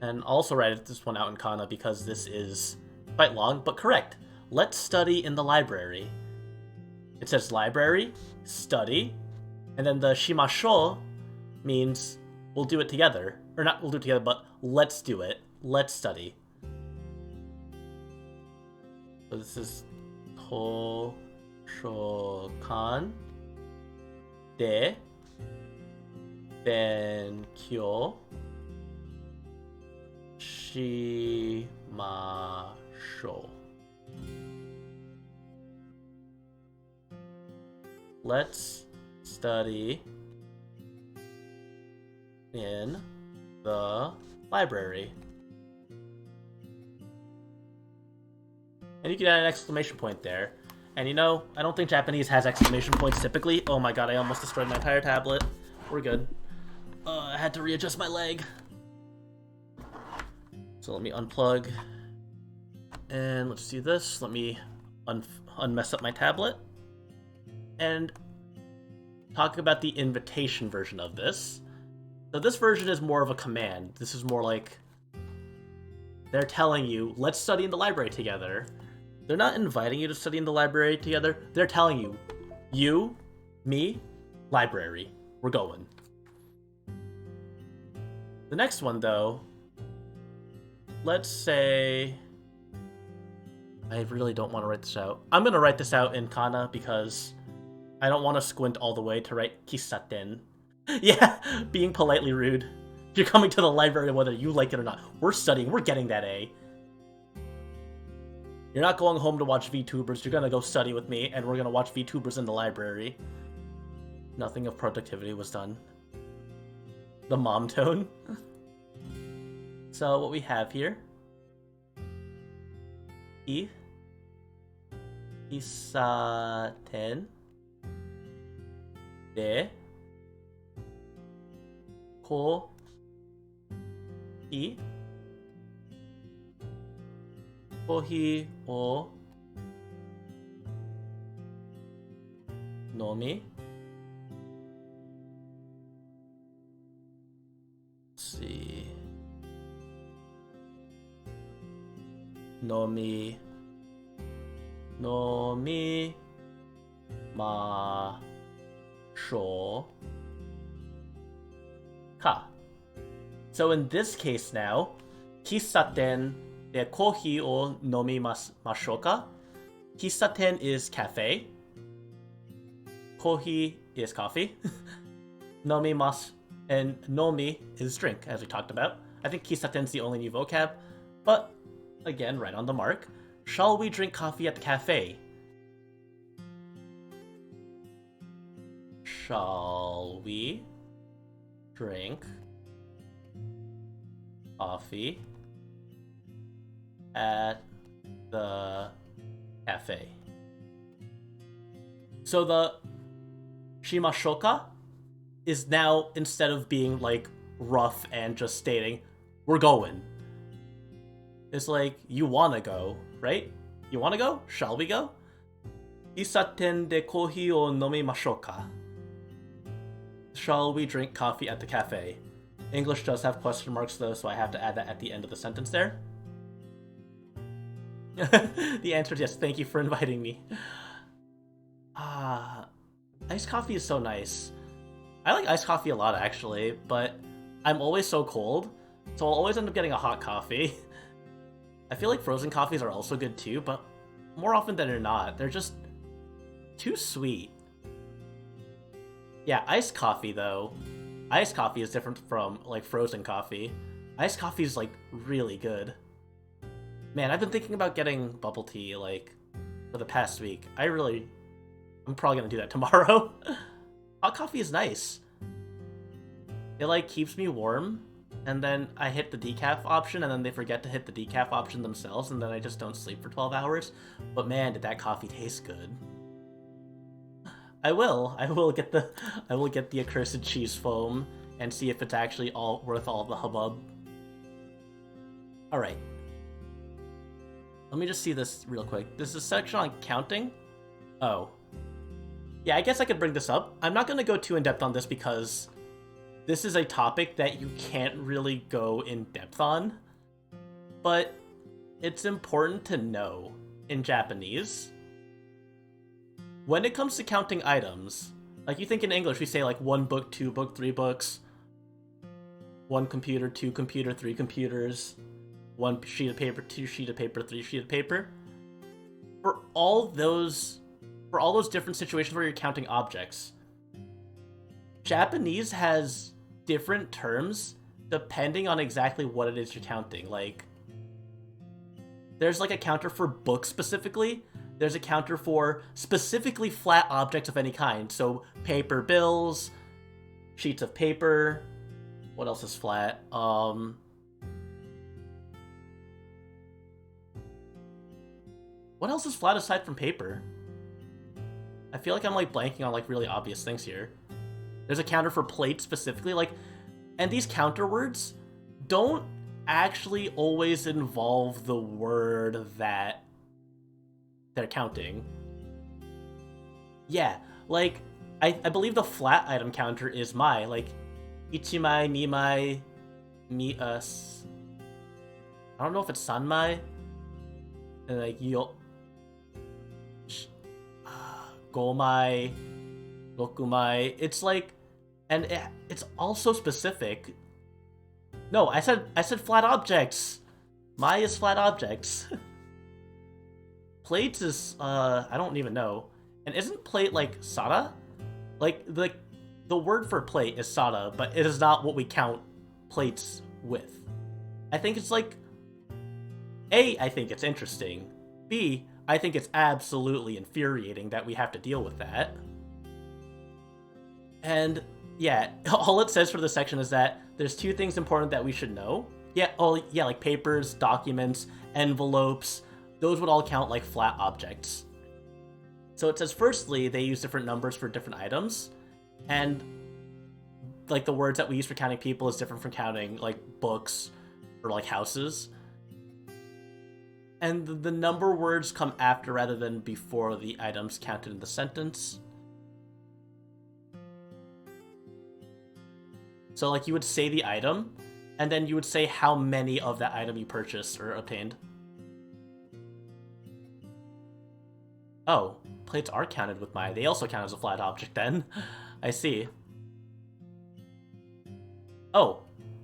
And also write this one out in kana because this is quite long, but correct. Let's study in the library. It says library, study, and then the shimashou means we'll do it together. Or not we'll do it together, but let's do it. Let's study. So this is Toshokan de benkyo shimashou. Let's study in the library. And you can add an exclamation point there. And you know, I don't think Japanese has exclamation points typically. Oh my god, I almost destroyed my entire tablet. We're good. I had to readjust my leg. So let me unplug. And let's do this. Let me unmess up my tablet. And talk about the invitation version of this. So this version is more of a command. This is more like they're telling you, let's study in the library together. They're not inviting you to study in the library together. They're telling you, me, library, we're going. The next one, though, let's say... I really don't want to write this out. I'm going to write this out in kana because I don't want to squint all the way to write kisaten. Yeah, being politely rude. You're coming to the library whether you like it or not. We're studying. We're getting that A. You're not going home to watch VTubers. You're going to go study with me, and we're going to watch VTubers in the library. Nothing of productivity was done. The mom tone. So what we have here... Isaten de ko kohi o nomi. Let's see. Nomi ma sho ka. So in this case now, kisaten de kohi o nomi masho ka. Kisaten is cafe. Kohi is coffee. Nomi mas and nomi is drink, as we talked about. I think kisaten's the only new vocab, but again, right on the mark. Shall we drink coffee at the cafe? Shall we drink coffee at the cafe? So the shimashoka is now, instead of being like rough and just stating, we're going. It's like, you wanna go, right? You wanna go? Shall we go? Isaten de kohi o nomimashou ka? Shall we drink coffee at the cafe? English does have question marks though, so I have to add that at the end of the sentence there. The answer is yes, thank you for inviting me. Iced coffee is so nice. I like iced coffee a lot actually, but I'm always so cold, so I'll always end up getting a hot coffee. I feel like frozen coffees are also good too, but more often than not, they're just too sweet. Yeah, iced coffee though. Iced coffee is different from like frozen coffee. Iced coffee is like really good. Man, I've been thinking about getting bubble tea like for the past week. I'm probably gonna do that tomorrow. Hot coffee is nice. It like keeps me warm, and then I hit the decaf option, and then they forget to hit the decaf option themselves, and then I just don't sleep for 12 hours. But man, did that coffee taste good. I will get the accursed cheese foam and see if it's actually all worth all the hubbub. Alright. Let me just see this real quick. This is a section on counting. Oh. Yeah, I guess I could bring this up. I'm not gonna go too in-depth on this because this is a topic that you can't really go in-depth on. But it's important to know in Japanese. When it comes to counting items, like you think in English, we say like 1 book, 2 book, 3 books, 1 computer, 2 computer, 3 computers, 1 sheet of paper, 2 sheet of paper, 3 sheet of paper. For all those different situations where you're counting objects, Japanese has different terms depending on exactly what it is you're counting. Like, there's like a counter for book specifically. There's a counter for specifically flat objects of any kind. So paper, bills, sheets of paper. What else is flat? What else is flat aside from paper? I feel like I'm like blanking on like really obvious things here. There's a counter for plate specifically, like, and these counter words don't actually always involve the word that they're counting. Yeah, like, I believe the flat item counter is mai, like, ichimai, nimai, us. I don't know if it's sanmai, and like, gomai, rokumai. It's like, and it's also specific. No, I said flat objects. My is flat objects. Plates is I don't even know. And isn't plate like sada? Like the word for plate is sada, but it is not what we count plates with. I think it's like A, I think it's interesting. B, I think it's absolutely infuriating that we have to deal with that. And yeah, all it says for this section is that there's two things important that we should know. Yeah, oh yeah, like papers, documents, envelopes, those would all count like flat objects. So it says firstly, they use different numbers for different items, and like the words that we use for counting people is different from counting like books or like houses. And the number words come after rather than before the items counted in the sentence. So like you would say the item, and then you would say how many of that item you purchased or obtained. Oh, plates are counted with my. They also count as a flat object then. I see. Oh,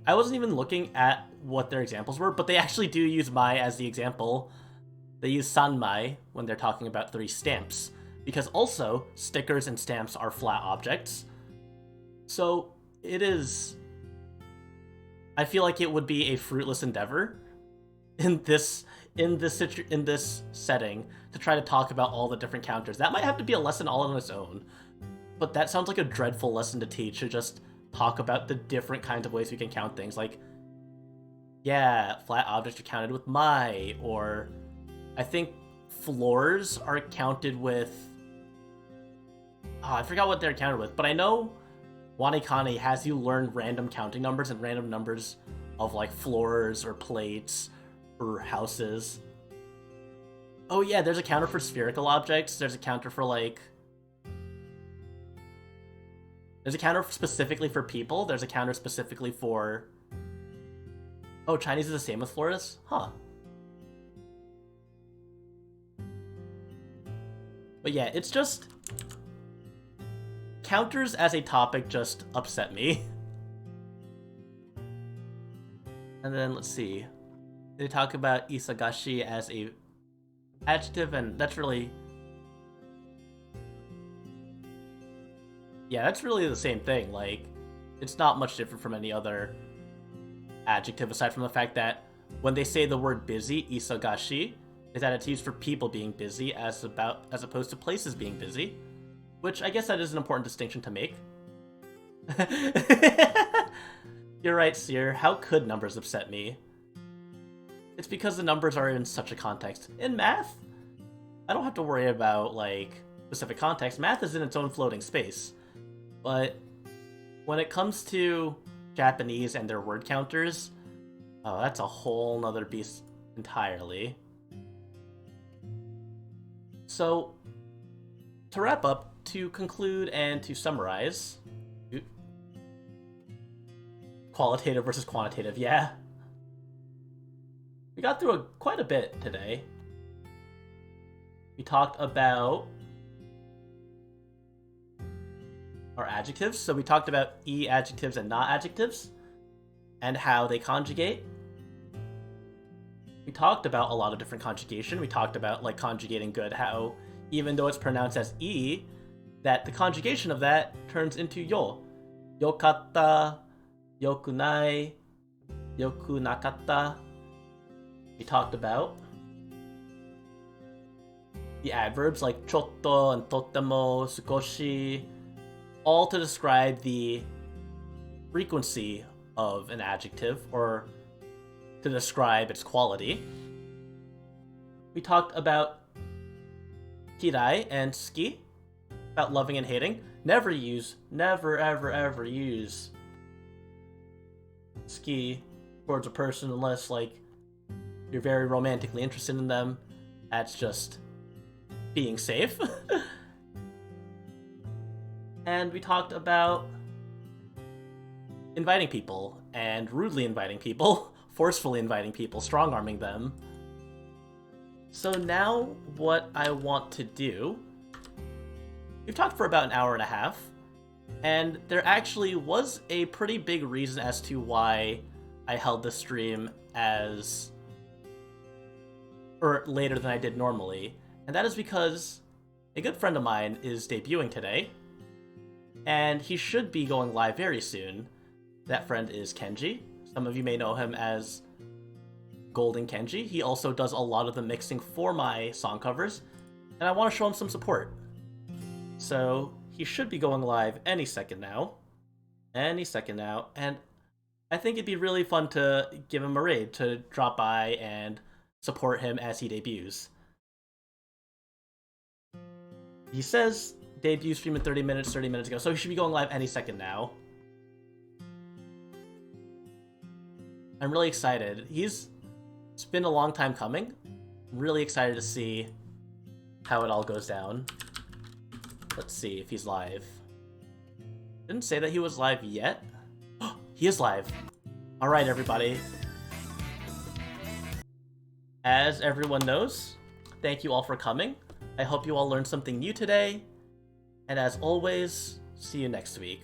I wasn't even looking at what their examples were, but they actually do use my as the example. They use sanmai when they're talking about 3 stamps, because also stickers and stamps are flat objects. So it is. I feel like it would be a fruitless endeavor in this setting to try to talk about all the different counters. That might have to be a lesson all on its own, but that sounds like a dreadful lesson to teach, to just talk about the different kinds of ways we can count things. Like, yeah, flat objects are counted with my, or I think floors are counted with. Oh, I forgot what they're counted with, but I know Wanikane has you learn random counting numbers and random numbers of like floors or plates or houses. Oh yeah, there's a counter for spherical objects. There's a counter for like. There's a counter specifically for people. There's a counter specifically for. Oh, Chinese is the same with floors? Huh. But yeah, it's just. Counters as a topic just upset me. And then let's see. They talk about isagashi as a adjective, and that's really. Yeah, that's really the same thing. Like, it's not much different from any other adjective aside from the fact that when they say the word busy, isagashi, is that it's used for people being busy as opposed to places being busy. Which I guess that is an important distinction to make. You're right, Seer. How could numbers upset me? It's because the numbers are in such a context. In math, I don't have to worry about, like, specific context. Math is in its own floating space. But when it comes to Japanese and their word counters, oh, that's a whole nother beast entirely. So, to wrap up, to conclude and to summarize, qualitative versus quantitative, yeah. We got through quite a bit today. We talked about our adjectives, so we talked about E adjectives and not adjectives, and how they conjugate. We talked about a lot of different conjugation. We talked about, like, conjugating good, how even though it's pronounced as E, that the conjugation of that turns into yo. Yokatta, yokunai, yokunakatta. We talked about the adverbs like chotto and totemo, sukoshi, all to describe the frequency of an adjective or to describe its quality. We talked about kirai and suki, about loving and hating. Never ever ever use suki towards a person unless, like, you're very romantically interested in them. That's just being safe. And we talked about inviting people and rudely inviting people, forcefully inviting people, strong-arming them. So now what I want to do, we've talked for about an hour and a half, and there actually was a pretty big reason as to why I held this stream later than I did normally, and that is because a good friend of mine is debuting today, and he should be going live very soon. That friend is Kenji. Some of you may know him as Golden Kenji. He also does a lot of the mixing for my song covers, and I want to show him some support. So he should be going live any second now, and I think it'd be really fun to give him a raid, to drop by and support him as he debuts. He says debut stream in 30 minutes ago, so he should be going live any second now. I'm really excited. It's been a long time coming. I'm really excited to see how it all goes down. Let's see if he's live. Didn't say that he was live yet. He is live. Alright, everybody. As everyone knows, thank you all for coming. I hope you all learned something new today. And as always, see you next week.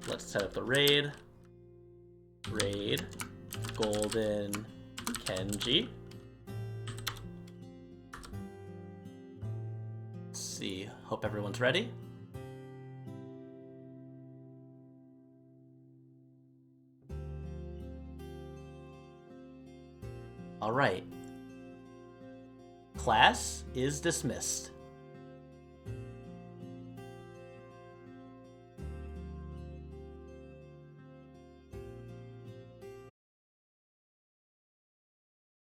Let's set up the raid. Raid Golden Kenji. Let's see. Hope everyone's ready. Alright. Class is dismissed.